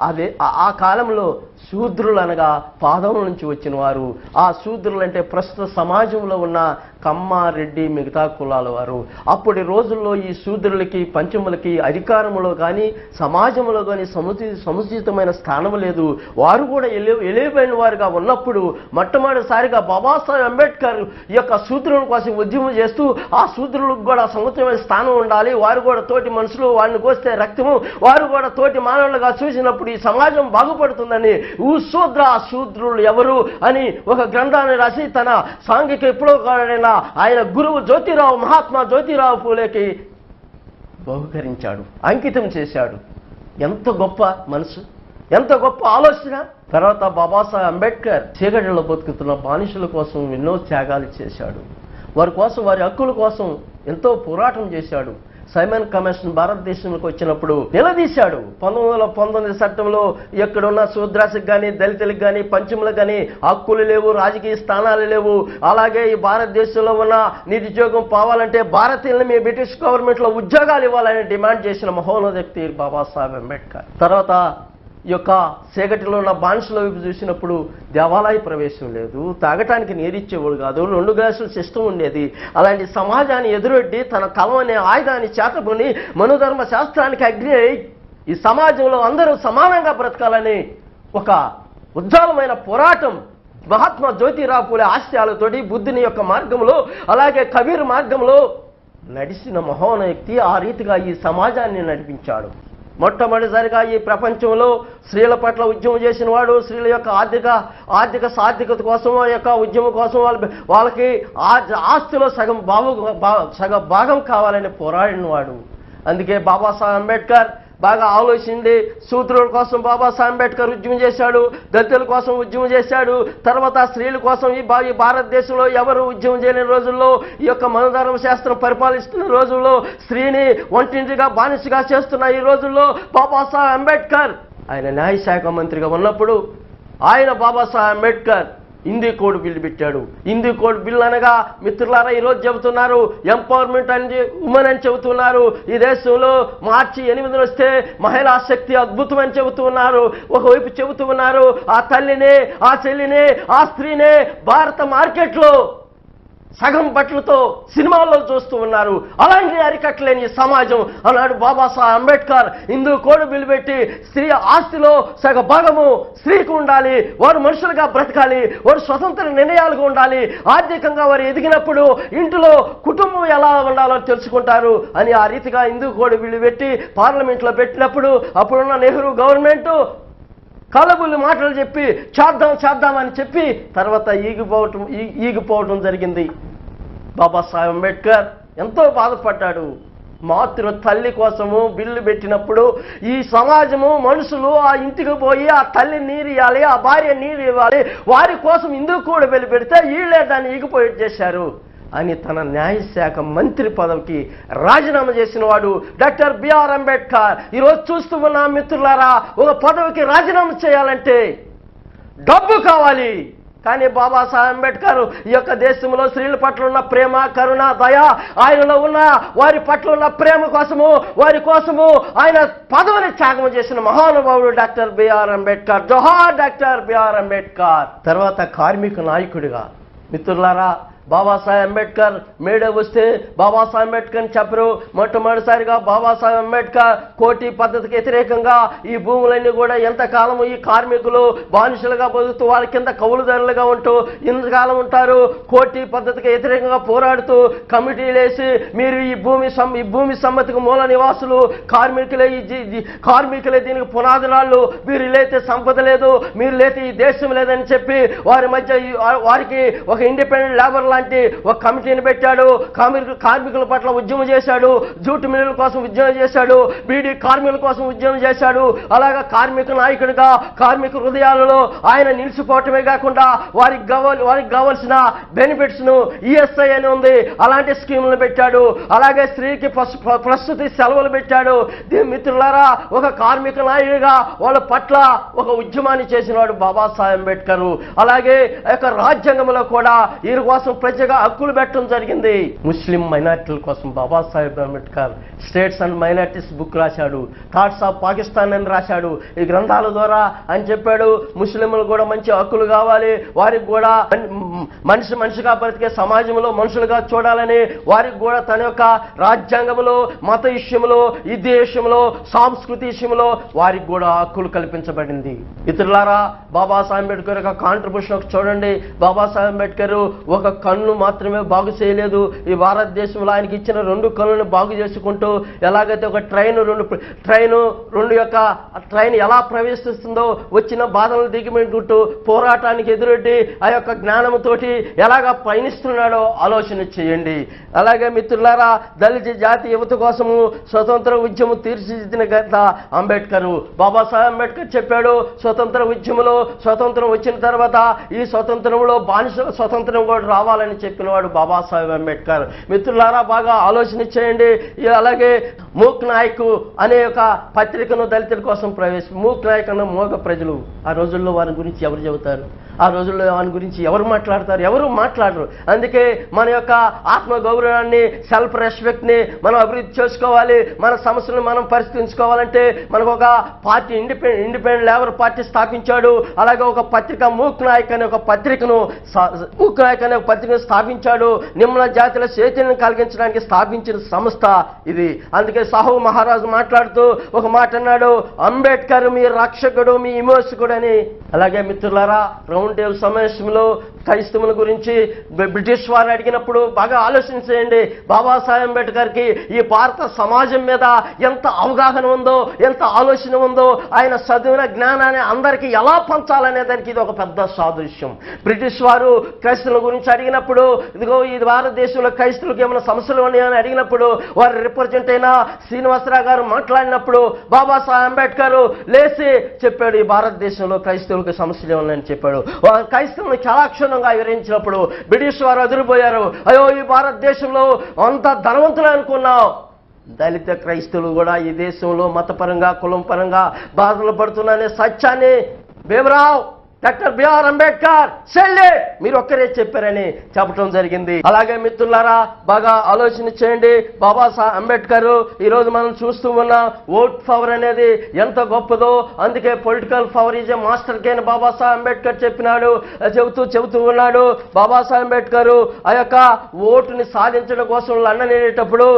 అదే ఆ కాలంలో శూద్రులు అనగా పాదం నుంచి వచ్చిన వారు. ఆ శూద్రులు అంటే ప్రస్తుత సమాజంలో ఉన్న కమ్మ, రెడ్డి, మిగతా కులాల వారు. అప్పటి రోజుల్లో ఈ శూద్రులకి, పంచములకి అధికారంలో కానీ సమాజంలో కానీ సముచితమైన స్థానం లేదు. వారు కూడా ఎలియబడిన వారుగా ఉన్నప్పుడు మొట్టమొదటిసారిగా బాబాసాహెబ్ అంబేద్కర్ ఈ యొక్క శూద్రుల కోసం ఉద్యమం చేస్తూ ఆ శూద్రులకు కూడా సముచితమైన స్థానం ఉండాలి, వారు కూడా తోటి మనుషులు, వారిని కోస్తే రక్తము, వారు కూడా తోటి మానవులుగా చూసినప్పుడు ఈ సమాజం బాగుపడుతుందని శూద్రులు ఎవరు అని ఒక గ్రంథాన్ని రాసి తన సాంఘిక విప్లవకారుడైన ఆయన గురువు మహాత్మా జ్యోతిరావు పూలేకి బహుకరించాడు, అంకితం చేశాడు. ఎంత గొప్ప మనసు, ఎంత గొప్ప ఆలోచన. తర్వాత బాబాసాహెబ్ అంబేద్కర్ చీకటిలో బతుకుతున్న బానిసల కోసం ఎన్నో త్యాగాలు చేశాడు. వారి కోసం, వారి హక్కుల కోసం ఎంతో పోరాటం చేశాడు. సైమన్ కమిషన్ భారతదేశంలోకి వచ్చినప్పుడు నిలదీశాడు. 1919 చట్టంలో ఎక్కడున్న శూద్రాలకు కానీ, దళితులకు కానీ, పంచములకు కానీ హక్కులు లేవు, రాజకీయ స్థానాలు లేవు. అలాగే ఈ భారతదేశంలో ఉన్న నిరుద్యోగం పోవాలంటే భారతీయులను మీ బ్రిటిష్ గవర్నమెంట్లో ఉద్యోగాలు ఇవ్వాలని డిమాండ్ చేసిన మహోన్నత వ్యక్తి బాబాసాహెబ్ అంబేద్కర్. తర్వాత ఈ యొక్క చీకటిలో ఉన్న బానిసల వైపు చూసినప్పుడు దేవాలయ ప్రవేశం లేదు, తాగటానికి నీరిచ్చేవాడు కాదు, 2 గ్లాసుల సిస్టమ్ ఉండేది. అలాంటి సమాజాన్ని ఎదురొడ్డి తన కలం అనే ఆయుధాన్ని చేతబుని మనుధర్మ శాస్త్రానికి అగ్ని అయి ఈ సమాజంలో అందరూ సమానంగా బ్రతకాలని ఒక ఉజ్వలమైన పోరాటం మహాత్మా జ్యోతిరావు పూలే ఆశయాలతోటి బుద్ధుని యొక్క మార్గంలో, అలాగే కబీర్ మార్గంలో నడిచిన మహోన్నత వ్యక్తి. ఆ రీతిగా ఈ సమాజాన్ని నడిపించాడు. మొట్టమొదటిసారిగా ఈ ప్రపంచంలో స్త్రీల పట్ల ఉద్యమం చేసిన వాడు, స్త్రీల యొక్క ఆర్థిక సాధికత కోసం, యొక్క ఉద్యమం కోసం వాళ్ళకి ఆస్తిలో సగం భాగం కావాలని పోరాడిన వాడు. అందుకే బాబాసాహెబ్ అంబేద్కర్ బాగా ఆలోచించి శూద్రుల కోసం బాబాసాహెబ్ అంబేద్కర్ ఉద్యమం చేశాడు, దళితుల కోసం ఉద్యమం చేశాడు. తర్వాత స్త్రీల కోసం ఈ భారతదేశంలో ఎవరు ఉద్యమం చేయలేని రోజుల్లో, ఈ యొక్క మనుధర్మ శాస్త్రం పరిపాలిస్తున్న రోజుల్లో, స్త్రీని ఒంటింటిగా బానిసగా చేస్తున్న ఈ రోజుల్లో బాబాసాహెబ్ అంబేద్కర్ ఆయన న్యాయశాఖ మంత్రిగా ఉన్నప్పుడు బాబాసాహెబ్ అంబేద్కర్ హిందీ కోడ్ బిల్లు పెట్టాడు. హిందీ కోడ్ బిల్లు అనగా మిత్రులారా ఈరోజు చెబుతున్నారు ఎంపవర్మెంట్ అని ఉమెన్ అని చెబుతున్నారు. ఈ దేశంలో మార్చి 8 వస్తే మహిళా శక్తి అద్భుతం అని చెబుతున్నారు. ఒకవైపు చెబుతూ ఉన్నారు ఆ తల్లినే, ఆ చెల్లినే, ఆ స్త్రీనే భారత మార్కెట్లో సగం బట్టలతో సినిమాల్లో చూస్తూ ఉన్నారు. అలాంటి అరికట్టలేని సమాజం అన్నాడు బాబాసాహెబ్ అంబేద్కర్. హిందూ కోడ్ బిల్లు పెట్టి స్త్రీ ఆస్తిలో సగ భాగము స్త్రీకి ఉండాలి, వారు మనుషులుగా బ్రతకాలి, వారు స్వతంత్ర నిర్ణయాలుగా ఉండాలి, ఆర్థికంగా వారు ఎదిగినప్పుడు ఇంటిలో కుటుంబం ఎలా ఉండాలో తెలుసుకుంటారు అని ఆ రీతిగా హిందూ కోడ్ బిల్లు పెట్టి పార్లమెంట్లో పెట్టినప్పుడు అప్పుడున్న నెహ్రూ గవర్నమెంట్ కలబుల్లి మాటలు చెప్పి చేద్దామని చెప్పి తర్వాత ఈగిపోవటం జరిగింది. బాబాసాహెబ్ అంబేద్కర్ ఎంతో బాధపడ్డాడు. మాతృ తల్లి కోసము బిల్లు పెట్టినప్పుడు ఈ సమాజము మనుషులు ఆ ఇంటికి పోయి ఆ తల్లి నీరు ఇవ్వాలి, ఆ భార్య నీరు ఇవ్వాలి, వారి కోసం ఇందుకు కూడా బిల్లు పెడితే వీళ్ళే దాన్ని ఈగిపోయి చేశారు అని తన న్యాయశాఖ మంత్రి పదవికి రాజీనామా చేసిన వాడు డాక్టర్ బిఆర్ అంబేద్కర్. ఈరోజు చూస్తూ ఉన్న మిత్రులారా, ఒక పదవికి రాజీనామా చేయాలంటే డబ్బు కావాలి. కానీ బాబాసాహెబ్ అంబేద్కర్ ఈ యొక్క దేశంలో స్త్రీల పట్ల ఉన్న ప్రేమ, కరుణ, దయ, ఆయనలో ఉన్న వారి పట్ల ఉన్న ప్రేమ కోసము, వారి కోసము ఆయన పదవిని త్యాగం చేసిన మహానుభావుడు డాక్టర్ బిఆర్ అంబేద్కర్. జోహార్ డాక్టర్ బిఆర్ అంబేద్కర్. తర్వాత కార్మిక నాయకుడిగా మిత్రులారా బాబాసాహెబ్ అంబేద్కర్ మేడే వస్తే బాబాసాహెబ్ అంబేద్కర్ చెప్పరు. మొట్టమొదటిసారిగా బాబాసాహెబ్ అంబేద్కర్ కోటి పద్ధతికి వ్యతిరేకంగా ఈ భూములన్నీ కూడా ఎంతకాలము ఈ కార్మికులు బానిసలుగా బతుకుతూ వాళ్ళ కింద కౌలుదారులుగా ఉంటూ ఇంతకాలం ఉంటారు, కోటి పద్ధతికి వ్యతిరేకంగా పోరాడుతూ కమిటీలు వేసి మీరు ఈ భూమి సమ్మతికి మూల నివాసులు కార్మికులే దీనికి పునాదిరాళ్ళు, మీరు లేతే సంపద లేదు, మీరు లేతే ఈ దేశం లేదని చెప్పి వారి మధ్య వారికి ఒక ఇండిపెండెంట్ లేబర్ లాంటి ఒక కమిటీని పెట్టాడు. కార్మికుల పట్ల ఉద్యమం చేశాడు, జూటు మిల్లుల కోసం ఉద్యమం చేశాడు, బీడీ కార్మికుల కోసం ఉద్యమం చేశాడు. అలాగా కార్మిక నాయకుడిగా కార్మిక హృదయాలలో ఆయన నిలిచిపోవటమే కాకుండా వారికి కావలసిన బెనిఫిట్స్ ను ఈఎస్ఐ అని ఉంది, అలాంటి స్కీములను పెట్టాడు. అలాగే స్త్రీకి ప్రస్తుతి సెలవులు పెట్టాడు. మిత్రులారా, ఒక కార్మిక నాయకుడిగా వాళ్ళ పట్ల ఒక ఉద్యమాన్ని చేసినవాడు బాబాసాహెబ్ అంబేద్కర్. అలాగే రాజ్యాంగంలో కూడా వీరి కోసం ప్రజగా హక్కులు పెట్టడం జరిగింది. ముస్లిం మైనారిటీల కోసం Babasaheb Ambedkar states and minorities book రాశాడు, థాట్స్ ఆఫ్ పాకిస్తాన్ అని రాశాడు. ఈ గ్రంథాల ద్వారా అని చెప్పాడు ముస్లింలు కూడా మంచి హక్కులు కావాలి, వారికి కూడా మనిషిగా బ్రతికే సమాజంలో మనుషులుగా చూడాలని, వారికి కూడా తన యొక్క రాజ్యాంగంలో మత విషయంలో విద్య విషయంలో సాంస్కృతి విషయంలో వారికి కూడా హక్కులు కల్పించబడింది. ఇతరులారా, బాబాసాహెబ్ అంబేద్కర్ యొక్క కాంట్రిబ్యూషన్ చూడండి. బాబాసాహెబ్ అంబేద్కర్ ఒక కన్ను మాత్రమే బాగు చేయలేదు. ఈ భారతదేశంలో ఆయనకి ఇచ్చిన 2 కన్నులను బాగు చేసుకుంటూ ఎలాగైతే ఒక ట్రైన్ ఎలా ప్రవేశిస్తుందో వచ్చిన బాధలను దిగిపెట్టుకుంటూ పోరాటానికి ఎదురొడ్డి ఆ యొక్క జ్ఞానంతోటి ఎలాగ పయనిస్తున్నాడో ఆలోచన చేయండి. అలాగే మిత్రులారా, దళిత జాతి యువత కోసము స్వతంత్ర ఉద్యమం తీర్చిదిద్దిన గత అంబేద్కర్. బాబాసాహెబ్ అంబేద్కర్ చెప్పాడు, స్వతంత్రం వచ్చిన తర్వాత ఈ స్వతంత్రంలో బానిస స్వతంత్రం కూడా రావాలని చెప్పినవాడు బాబాసాహెబ్ అంబేద్కర్. మిత్రులారా, బాగా ఆలోచన చేయండి. అలాగే మూక్ నాయక్ అనే ఒక పత్రికను దళితుల కోసం మూక్ నాయక్ అన్న మోగ ప్రజలు. ఆ రోజుల్లో వారి గురించి ఎవరు చెబుతారు? ఆ రోజుల్లో వారి గురించి ఎవరు మాట్లాడతారు? ఎవరు మాట్లాడరు. అందుకే మన యొక్క ఆత్మ గౌరవాన్ని, సెల్ఫ్ రెస్పెక్ట్ని మనం అభివృద్ధి చేసుకోవాలి. మన సమస్యలను మనం పరిష్కరించుకోవాలంటే మనకు ఒక పార్టీ ఇండిపెండెంట్ లేబర్ పార్టీ స్థాపించాడు. అలాగే ఒక పత్రిక మూక్ నాయక్ అనే ఒక పత్రికను స్థాపించాడు. నిమ్న జాతుల చైతన్యం కలిగించడానికి స్థాపించిన సంస్థ ఇది. అందుకే సాహు మహారాజు మాట్లాడుతూ ఒక మాట అన్నాడు, అంబేద్కర్ మీ రక్షకుడు, మీ విమోచకుడు అని. అలాగే మిత్రులారా, రౌండ్ టేబుల్ సమావేశంలో క్రైస్తవుల గురించి బ్రిటిష్ వారు అడిగినప్పుడు బాగా ఆలోచన చేయండి. బాబాసాహెబ్ అంబేద్కర్కి ఈ భారత సమాజం మీద ఎంత అవగాహన ఉందో, ఎంత ఆలోచన ఉందో, ఆయన చదివిన జ్ఞానాన్ని అందరికీ ఎలా పంచాలనే దానికి ఇది ఒక పెద్ద సాదృశ్యం. బ్రిటిష్ వారు క్రైస్తవుల గురించి అడిగినప్పుడు, ఇదిగో ఈ భారతదేశంలో క్రైస్తవులకు ఏమైనా సమస్యలు ఉన్నాయని అడిగినప్పుడు వారి రిప్రజెంట్ అయిన శ్రీనివాసరావు గారు మాట్లాడినప్పుడు బాబాసాహెబ్ అంబేద్కర్ లేచి చెప్పాడు, ఈ భారతదేశంలో క్రైస్తవులకు సమస్యలు ఉన్నాయని చెప్పాడు. క్రైస్తవులను చాలా క్షుణ్ణంగా వివరించినప్పుడు బ్రిటిష్ వారు అదిరిపోయారు. అయ్యో, ఈ భారతదేశంలో అంత ధనవంతులు అనుకున్నాం, దళిత క్రైస్తవులు కూడా ఈ దేశంలో మతపరంగా కులం పరంగా బాధలు పడుతున్నారనే సత్యాన్ని భీమరావు డాక్టర్ బిఆర్ అంబేద్కర్ మీరు ఒక్కరే చెప్పారని చెప్పడం జరిగింది. అలాగే మిత్రులారా, బాగా ఆలోచన చేయండి. బాబాసాహెబ్ అంబేద్కర్ ఈరోజు మనం చూస్తూ ఉన్నాం, ఓట్ పవర్ అనేది ఎంత గొప్పదో. అందుకే political power is a master key అని బాబాసాహెబ్ అంబేద్కర్ చెబుతూ ఉన్నాడు. బాబాసాహెబ్ అంబేద్కర్ ఆ యొక్క ఓటుని సాధించడం కోసం లండన్ వెళ్ళేటప్పుడు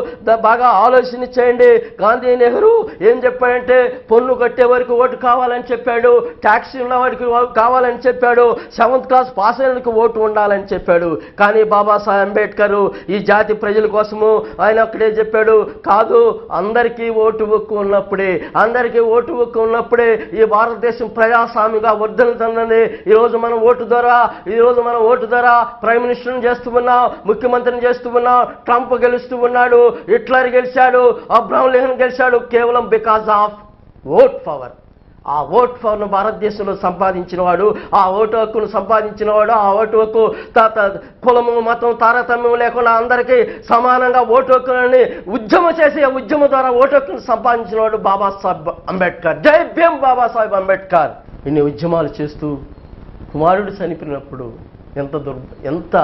బాగా ఆలోచన చేయండి. గాంధీ నెహ్రూ ఏం చెప్పాడంటే, పన్ను కట్టే వరకు ఓటు కావాలని చెప్పాడు, ట్యాక్సీ ఉన్న వాడికి కావాలని చెప్పాడు, 7th క్లాస్ పాస్ అయినందుకు ఓటు ఉండాలని చెప్పాడు. కానీ బాబాసాహెబ్ అంబేద్కర్ ఈ జాతి ప్రజల కోసము ఆయన అక్కడే చెప్పాడు, కాదు, అందరికీ ఓటు హక్కు ఉన్నప్పుడే ఈ భారతదేశం ప్రజాస్వామ్యంగా వర్ధిల్లుతుందని. ఈరోజు మనం ఓటు ద్వారా ప్రైమ్ మినిస్టర్ని చేస్తూ ఉన్నాం, ముఖ్యమంత్రిని చేస్తూ ఉన్నాం. ట్రంప్ గెలుస్తూ ఉన్నాడు, హిట్లర్ గెలిచాడు, అబ్రహం లింకన్ గెలిచాడు, కేవలం బికాజ్ ఆఫ్ ఓట్ పవర్. ఆ ఓట్ పవర్ను భారతదేశంలో సంపాదించినవాడు, ఆ ఓటు హక్కును సంపాదించినవాడు, ఆ ఓటు హక్కు కులము మతం తారతమ్యం లేకుండా అందరికీ సమానంగా ఓటు హక్కులని ఉద్యమం చేసి ఆ ఉద్యమం ద్వారా ఓటు హక్కును సంపాదించినవాడు బాబాసాహెబ్ అంబేద్కర్. జై భీమ్ బాబాసాహెబ్ అంబేద్కర్. ఇన్ని ఉద్యమాలు చేస్తూ కుమారుడు చనిపోయినప్పుడు ఎంత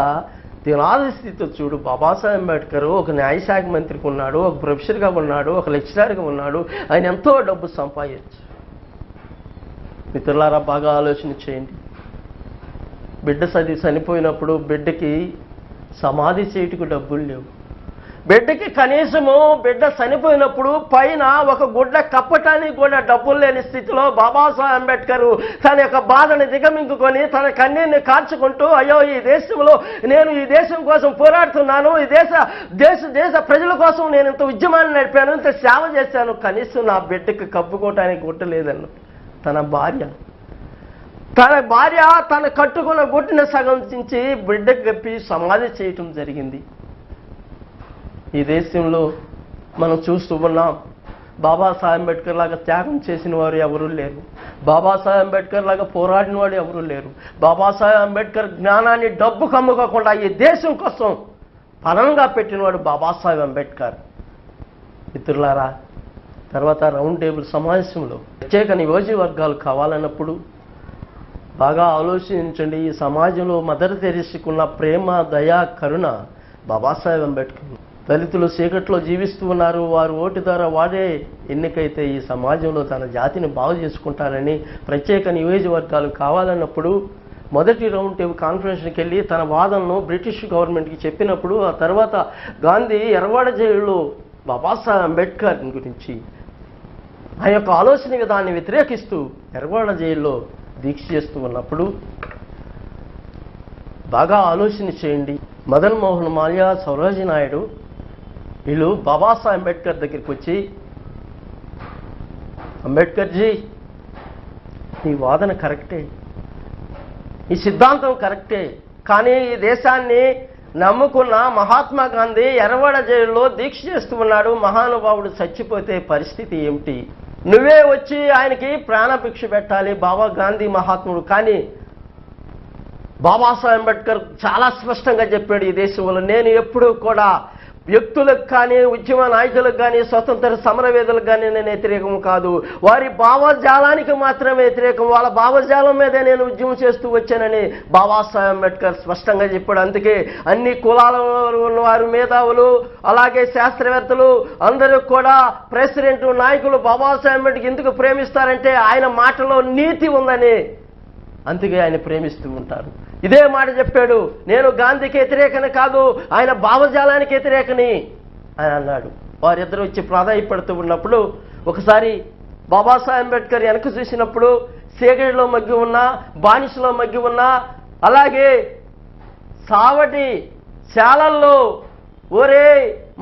దినాది స్థితితో చూడు. బాబాసాహెబ్ అంబేద్కర్ ఒక న్యాయశాఖ మంత్రికి ఉన్నాడు, ఒక ప్రొఫెసర్గా ఉన్నాడు, ఒక లెక్చరర్గా ఉన్నాడు. ఆయన ఎంతో డబ్బు సంపాదించు. మిత్రులారా, బాగా ఆలోచన చేయండి. బిడ్డ చనిపోయినప్పుడు బిడ్డకి సమాధి చేయుటకు డబ్బులు లేవు. బిడ్డకి కనీసము బిడ్డ చనిపోయినప్పుడు పైన ఒక గుడ్డ కప్పటానికి కూడా డబ్బులు లేని స్థితిలో బాబాసాహెబ్ అంబేద్కర్ తన యొక్క బాధని దిగమింగుకొని తన కన్నీరుని కార్చుకుంటూ, అయ్యో ఈ దేశంలో నేను ఈ దేశం కోసం పోరాడుతున్నాను, ఈ దేశ ప్రజల కోసం నేను ఇంత ఉద్యమాన్ని నడిపాను, ఇంత సేవ చేశాను, కనీసం నా బిడ్డకి కప్పుకోవటానికి గుడ్డ లేదన్న తన భార్య తన కట్టుకున్న గుడ్డని సగం చించి బిడ్డకు కప్పి సమాధి చేయటం జరిగింది. ఈ దేశంలో మనం చూస్తూ ఉన్నాం, బాబాసాహెబ్ అంబేద్కర్ లాగా త్యాగం చేసిన వారు ఎవరూ లేరు, బాబాసాహెబ్ అంబేద్కర్ లాగా పోరాడిన వాడు ఎవరూ లేరు. బాబాసాహెబ్ అంబేద్కర్ జ్ఞానాన్ని డబ్బు కమ్ముకోకుండా ఈ దేశం కోసం పణంగా పెట్టినవాడు బాబాసాహెబ్ అంబేద్కర్. మిత్రులారా, తర్వాత రౌండ్ టేబుల్ సమావేశంలో ప్రత్యేక నియోజకవర్గాలు కావాలన్నప్పుడు బాగా ఆలోచించండి. ఈ సమాజంలో మదర్ తెరెసాకున్న ప్రేమ, దయ, కరుణ బాబాసాహెబ్ అంబేద్కర్. దళితులు చీకట్లో జీవిస్తూ ఉన్నారు, వారు ఓటు ద్వారా వాడే ఎన్నికైతే ఈ సమాజంలో తన జాతిని బాగు చేసుకుంటారని ప్రత్యేక నియోజకవర్గాలు కావాలన్నప్పుడు మొదటి రౌండ్ టేబుల్ కాన్ఫరెన్స్కి వెళ్ళి తన వాదనను బ్రిటిష్ గవర్నమెంట్కి చెప్పినప్పుడు ఆ తర్వాత గాంధీ ఎర్రవాడ జైలులో బాబాసాహెబ్ అంబేద్కర్ గురించి ఆయన యొక్క ఆలోచన విధాన్ని వ్యతిరేకిస్తూ ఎర్రవాడ జైల్లో దీక్ష చేస్తూ ఉన్నప్పుడు బాగా ఆలోచన చేయండి. మదన్ మోహన్ మాల్యా, సరోజినీ నాయుడు వీళ్ళు బాబాసాహెబ్ అంబేద్కర్ దగ్గరికి వచ్చి, అంబేద్కర్జీ ఈ వాదన కరెక్టే, ఈ సిద్ధాంతం కరెక్టే, కానీ ఈ దేశాన్ని నమ్ముకున్న మహాత్మా గాంధీ ఎర్రవాడ జైలులో దీక్ష చేస్తూ ఉన్నాడు, మహానుభావుడు చచ్చిపోతే పరిస్థితి ఏమిటి? నువ్వే వచ్చి ఆయనకి ప్రాణభిక్ష పెట్టాలి, బాబా గాంధీ మహాత్ముడు. కానీ బాబాసాహెబ్ అంబేద్కర్ చాలా స్పష్టంగా చెప్పాడు, ఈ దేశంలో నేను ఎప్పుడూ కూడా వ్యక్తులకు కానీ ఉద్యమ నాయకులకు కానీ స్వతంత్ర సమరవేదులకు కానీ నేను వ్యతిరేకం కాదు, వారి భావజాలానికి మాత్రమే వ్యతిరేకం, వాళ్ళ భావజాలం మీదే నేను ఉద్యమం చేస్తూ వచ్చానని బాబాసాహెబ్ అంబేద్కర్ స్పష్టంగా చెప్పాడు. అందుకే అన్ని కులాలలో ఉన్నవారు, మేధావులు, అలాగే శాస్త్రవేత్తలు అందరూ కూడా ప్రెసిడెంట్, నాయకులు బాబాసాహెబ్ అంబేద్కర్ ఎందుకు ప్రేమిస్తారంటే ఆయన మాటలో నీతి ఉందని, అందుకే ఆయన ప్రేమిస్తూ ఉంటారు. ఇదే మాట చెప్పాడు, నేను గాంధీకి వ్యతిరేకని కాదు, ఆయన భావజాలానికి వ్యతిరేకని ఆయన అన్నాడు. వారిద్దరూ వచ్చి ప్రాధాన్యపడుతూ ఉన్నప్పుడు ఒకసారి బాబాసాహెబ్ అంబేద్కర్ వెనక చూసినప్పుడు సేగడిలో మగ్గి ఉన్నా, బానిసలో మగ్గి ఉన్నా, అలాగే సావటి శాలల్లో ఒరే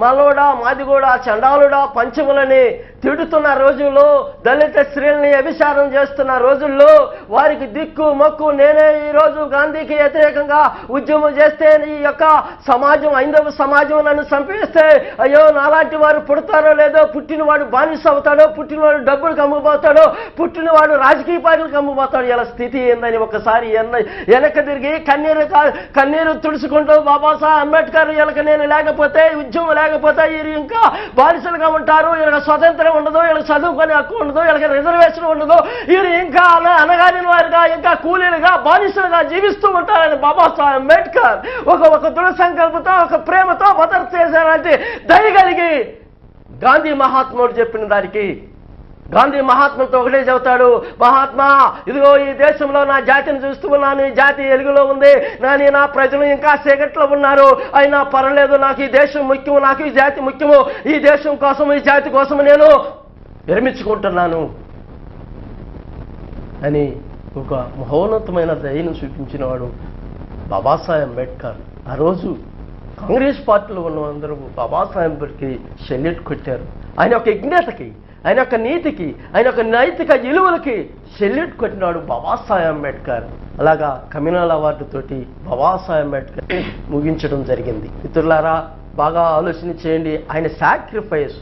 మలోడా, మాదిగోడా, చండాలుడా, పంచములని తిడుతున్న రోజుల్లో, దళిత స్త్రీల్ని వ్యభిచారం చేస్తున్న రోజుల్లో వారికి దిక్కు మొక్కు నేనే ఈరోజు గాంధీకి వ్యతిరేకంగా ఉద్యమం చేస్తే ఈ యొక్క సమాజం, హైందవ సమాజం నన్ను చంపేస్తే అయ్యో నాలాంటి వారు పుడతారో లేదో, పుట్టినవాడు బానిస అవుతాడో, పుట్టినవాడు డబ్బులు కమ్ముపోతాడో, పుట్టినవాడు రాజకీయ పార్టీలు కమ్ముపోతాడు, ఇలా స్థితి ఏందని ఒకసారి వెనక తిరిగి కన్నీరు తుడుచుకుంటూ బాబాసాహెబ్ అంబేద్కర్ వెనక నేను లేకపోతే, ఉద్యమం లేకపోతే వీరు ఇంకా బానిసలుగా ఉంటారు, వీళ్ళకి స్వతంత్రం ఉండదు, వీళ్ళకి చదువుకునే హక్కు ఉండదు, వీళ్ళకి రిజర్వేషన్ ఉండదు, వీరు ఇంకా అనగారిన వారుగా, ఇంకా కూలీలుగా, బానిసలుగా జీవిస్తూ ఉంటారని బాబాసాహెబ్ అంబేద్కర్ ఒక దృఢ సంకల్పంతో, ఒక ప్రేమతో మద్దతు చేశారంటే దయగలిగి గాంధీ మహాత్ముడు చెప్పిన దానికి గాంధీ మహాత్ములతో ఒకటే చెబుతాడు, మహాత్మా ఇదిగో ఈ దేశంలో నా జాతిని చూస్తూ ఉన్నాను, ఈ జాతి ఎలుగులో ఉంది, నా ప్రజలు ఇంకా చీకట్లో ఉన్నారు, అయినా పర్వాలేదు, నాకు ఈ దేశం ముఖ్యము, నాకు ఈ జాతి ముఖ్యము, ఈ దేశం కోసం, ఈ జాతి కోసం నేను విరమించుకుంటున్నాను అని ఒక మహోన్నతమైన దయను చూపించినవాడు బాబాసాహెబ్ అంబేద్కర్. ఆ రోజు కాంగ్రెస్ పార్టీలో ఉన్న అందరూ బాబాసాహెబ్ అంబేద్కర్కి సెల్యూట్ కొట్టారు. ఆయన యొక్క యజ్ఞతకి, ఆయన యొక్క నీతికి, ఆయన యొక్క నైతిక విలువలకి సెల్యూట్ కొట్టినాడు బాబాసాహెబ్ అంబేద్కర్. అలాగా కమ్యూనల్ అవార్డు తోటి బాబాసాహెబ్ అంబేద్కర్ ముగించడం జరిగింది. మిత్రులారా, బాగా ఆలోచన చేయండి. ఆయన సాక్రిఫైస్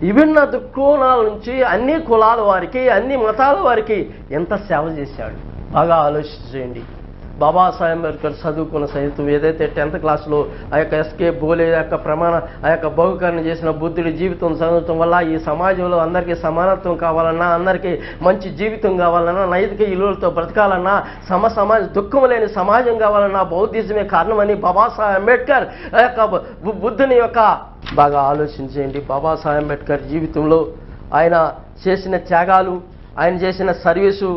విభిన్న దృక్కోణాల నుంచి అన్ని కులాల వారికి, అన్ని మతాల వారికి ఎంత సేవ చేశాడు బాగా ఆలోచన చేయండి. బాబాసాహెబ్ అంబేద్కర్ చదువుకున్న సైతం ఏదైతే 10th క్లాస్లో ఆ యొక్క ఎస్కే బోలే యొక్క ఆ యొక్క బహుకరణ చేసిన బుద్ధుడి జీవితం చదవటం వల్ల ఈ సమాజంలో అందరికీ సమానత్వం కావాలన్నా, అందరికీ మంచి జీవితం కావాలన్నా, నైతిక విలువలతో బ్రతకాలన్నా, సమాజ దుఃఖం లేని సమాజం కావాలన్నా బౌద్ధిజమే కారణమని బాబాసాహెబ్ అంబేద్కర్ ఆ యొక్క బుద్ధుని యొక్క బాగా ఆలోచించేయండి. బాబాసాహెబ్ అంబేద్కర్ జీవితంలో ఆయన చేసిన త్యాగాలు, ఆయన చేసిన సర్వీసు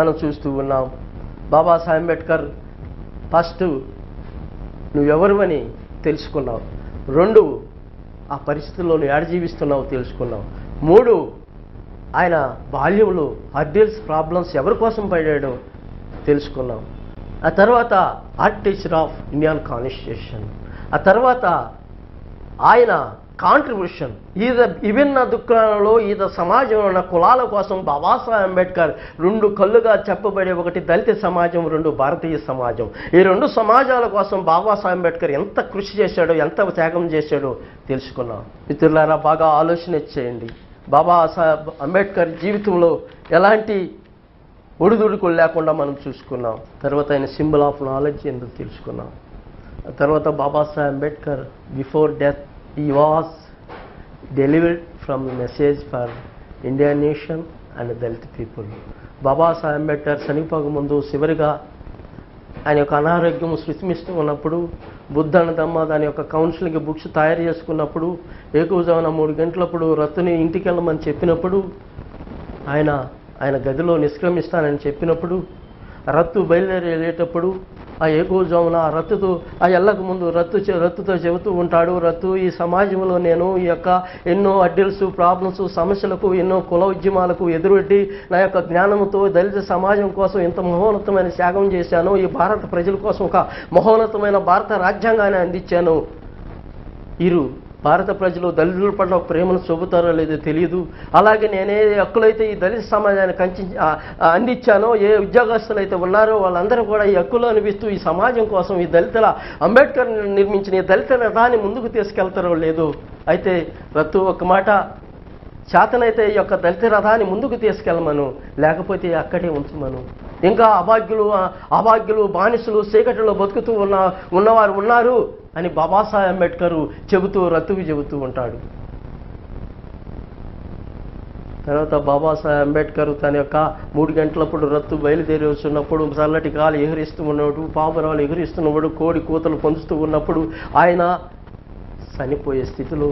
మనం చూస్తూ ఉన్నాం. బాబాసాహెబ్ అంబేద్కర్ ఫస్ట్ నువ్వెవరివని తెలుసుకున్నావు. 2 ఆ పరిస్థితుల్లో నువ్వు ఏడ జీవిస్తున్నావు తెలుసుకున్నావు. 3 ఆయన బాల్యంలో హర్డిల్స్ ప్రాబ్లమ్స్ ఎవరి కోసం పడాడో తెలుసుకున్నాం. ఆ తర్వాత ఆర్కిటెక్చర్ ఆఫ్ ఇండియన్ కాన్స్టిట్యూషన్, ఆ తర్వాత ఆయన కాంట్రిబ్యూషన్ విభిన్న దుఃఖాలలో సమాజంలో ఉన్న కులాల కోసం బాబాసాహెబ్ అంబేద్కర్ 2 కళ్ళుగా చెప్పబడే, ఒకటి దళిత సమాజం, 2 భారతీయ సమాజం. ఈ 2 సమాజాల కోసం బాబాసాహెబ్ అంబేద్కర్ ఎంత కృషి చేశాడో, ఎంత త్యాగం చేశాడో తెలుసుకున్నాం. మిత్రులారా, బాగా ఆలోచన చేయండి. బాబాసాహెబ్ అంబేద్కర్ జీవితంలో ఎలాంటి ఒడిదుడుకులు లేకుండా మనం చూసుకున్నాం. తర్వాత ఆయన సింబల్ ఆఫ్ నాలెడ్జ్ ఎందుకు తెలుసుకున్నాం. తర్వాత Babasaheb Ambedkar before death he was delivered from the message for Indian nation and Dalit people. Babasaheb Ambedkar చనిపోక ముందు చివరిగా ఆయన యొక్క అనారోగ్యం శృతిమిస్తూ ఉన్నప్పుడు, బుద్ధనదమ్మ దాని యొక్క కౌన్సిలింగ్ బుక్స్ తయారు చేసుకున్నప్పుడు, ఏకూజామున 3 గంటలప్పుడు రత్తుని ఇంటికి వెళ్ళమని చెప్పినప్పుడు, ఆయన గదిలో నిష్క్రమిస్తానని చెప్పినప్పుడు, రత్తు బయలుదేరి వెళ్ళేటప్పుడు ఆ ఏకూజామున ఆ రత్తుతో ఆ ఎళ్ళకు ముందు రత్తుతో చెబుతూ ఉంటాడు, రత్తు ఈ సమాజంలో నేను ఈ యొక్క ఎన్నో అడ్డిల్స్ ప్రాబ్లమ్స్ సమస్యలకు ఎన్నో కుల ఉద్యమాలకు ఎదురొడ్డి నా యొక్క జ్ఞానంతో దళిత సమాజం కోసం ఇంత మహోన్నతమైన త్యాగం చేశాను. ఈ భారత ప్రజల కోసం ఒక మహోన్నతమైన భారత రాజ్యాంగాన్ని అందించాను. భారత ప్రజలు దళితుల పట్ల ప్రేమను చూపుతారో లేదో తెలియదు. అలాగే నేనే హక్కులైతే ఈ దళిత సమాజానికి అందించానో, ఏ ఉద్యోగస్తులు అయితే ఉన్నారో వాళ్ళందరూ కూడా ఈ హక్కులు అనిపిస్తూ ఈ సమాజం కోసం ఈ దళితుల అంబేద్కర్ నిర్మించిన ఈ దళిత రథాన్ని ముందుకు తీసుకెళ్తారో లేదో. అయితే రత్తు ఒక మాట, చేతనైతే ఈ యొక్క దళిత రథాన్ని ముందుకు తీసుకెళ్ళమను, లేకపోతే అక్కడే ఉంచమను. ఇంకా అభాగ్యులు బానిసలు చీకటిలో బతుకుతూ ఉన్నవారు ఉన్నారు అని బాబాసాహెబ్ అంబేద్కర్ రత్తుకు చెబుతూ ఉంటాడు. తర్వాత బాబాసాహెబ్ అంబేద్కర్ తన యొక్క 3 గంటలప్పుడు రత్తు బయలుదేరి వస్తున్నప్పుడు, చల్లటి గాలి ఎగిరిస్తూ ఉన్నప్పుడు, పావురాలు ఎగిరిస్తున్నప్పుడు, కోడి కూతలు పొందుతూ ఉన్నప్పుడు, ఆయన చనిపోయే స్థితిలో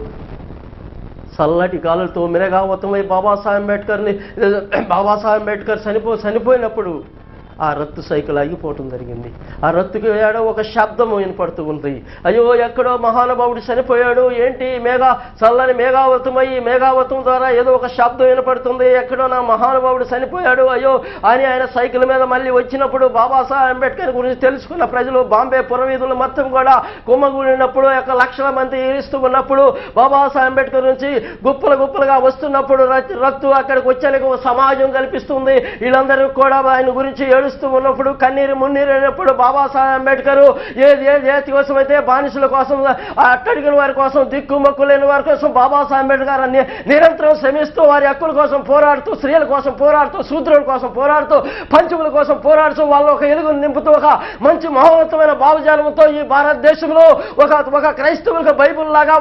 చల్లటి గాలులతో మినగావతమై బాబాసాహెబ్ అంబేద్కర్ చనిపోయినప్పుడు ఆ రత్తు సైకిల్ ఆగిపోవటం జరిగింది. ఆ రత్తుకి ఏడో ఒక శబ్దం వినపడుతూ ఉంది. అయ్యో, ఎక్కడో మహానుభావుడు చనిపోయాడు, ఏంటి చల్లని మేఘావతం ద్వారా ఏదో ఒక శబ్దం వినపడుతుంది, ఎక్కడో నా మహానుభావుడు చనిపోయాడు అయ్యో అని ఆయన సైకిల్ మీద మళ్ళీ వచ్చినప్పుడు బాబాసాహెబ్ అంబేద్కర్ గురించి తెలుసుకున్న ప్రజలు బాంబే పురవీధులు మొత్తం కూడా కుమ్మగూడినప్పుడు, 1 లక్షల మంది ఏడుస్తూ ఉన్నప్పుడు, బాబాసాహెబ్ అంబేద్కర్ నుంచి గుప్పలుగా వస్తున్నప్పుడు రత్తు అక్కడికి వచ్చేందుకు సమాజం కల్పిస్తుంది. వీళ్ళందరూ కూడా ఆయన గురించి ఉన్నప్పుడు కన్నీరు మున్నీరు అయినప్పుడు బాబాసాహెబ్ అంబేద్కర్ ఏ కోసం అయితే బానిసల కోసం, అట్టడిగిన వారి కోసం, దిక్కు మొక్కు లేని వారి కోసం బాబాసాహెబ్ అంబేద్కర్ నిరంతరం శ్రమిస్తూ వారి హక్కుల కోసం పోరాడుతూ, స్త్రీల కోసం పోరాడుతూ, శూద్రుల కోసం పోరాడుతూ, పంచముల కోసం పోరాడుతూ, వాళ్ళ ఒక ఎలుగును నింపుతూ ఒక మంచి మహోన్నతమైన భావజాలంతో ఈ భారతదేశంలో ఒక క్రైస్తవులకు బైబుల్ లాగా,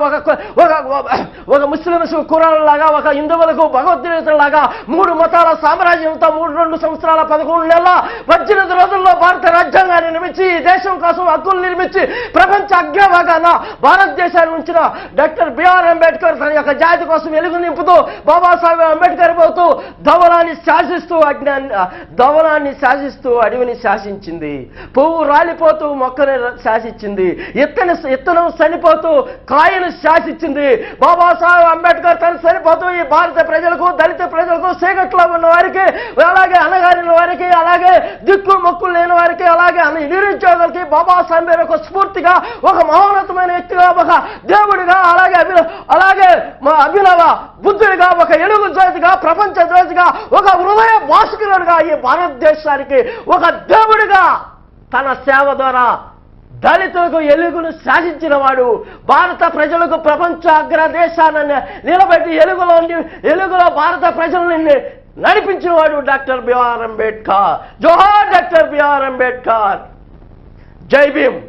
ఒక ముస్లింస్ ఖురాన్ లాగా, ఒక హిందువులకు భగవద్గీత లాగా 3 మతాల సామ్రాజ్యంతో 2 సంవత్సరాల 11 నెలల 18 రోజుల్లో భారత రాజ్యాంగాన్ని నిర్మించి, ఈ దేశం కోసం హక్కులు నిర్మించి, ప్రపంచ అగ్రభాగాన భారతదేశాన్ని ఉంచిన డాక్టర్ బిఆర్ అంబేద్కర్ తన యొక్క జాతి కోసం వెలుగు నింపుతూ, బాబాసాహెబ్ అంబేద్కర్ పోతూ ధవలాన్ని శాసిస్తూ అడవిని శాసించింది. పువ్వు రాలిపోతూ మొక్కని శాసించింది. ఇత్తనం చనిపోతూ కాయను శాసించింది. బాబాసాహెబ్ అంబేద్కర్ తను చనిపోతూ ఈ భారత ప్రజలకు, దళిత ప్రజలకు, చీకట్లో ఉన్న వారికి, అలాగే అనగారిన వారికి, అలాగే దిక్కు మొక్కులు లేని వారికి, అలాగే నిరుద్యోగులకి బాబాసాహెబ్ ఒక స్ఫూర్తిగా, ఒక మహోన్నతమైన వ్యక్తిగా, ఒక దేవుడిగా, అలాగే మా అభినవ బుద్ధుడిగా, ఒక ఎలుగు జ్యోతిగా, ప్రపంచ జ్యోతిగా, ఒక హృదయ భాస్కరుడిగా, ఈ భారతదేశానికి ఒక దేవుడిగా తన సేవ ద్వారా దళితులకు ఎలుగును శాసించిన వాడు, భారత ప్రజలకు ప్రపంచ అగ్రదేశాన్ని నిలబెట్టి ఎలుగులో భారత ప్రజలని నడిపించేవాడు డాక్టర్ బిఆర్ అంబేద్కర్. జోహార్ డాక్టర్ బిఆర్ అంబేద్కర్. జై భీమ్.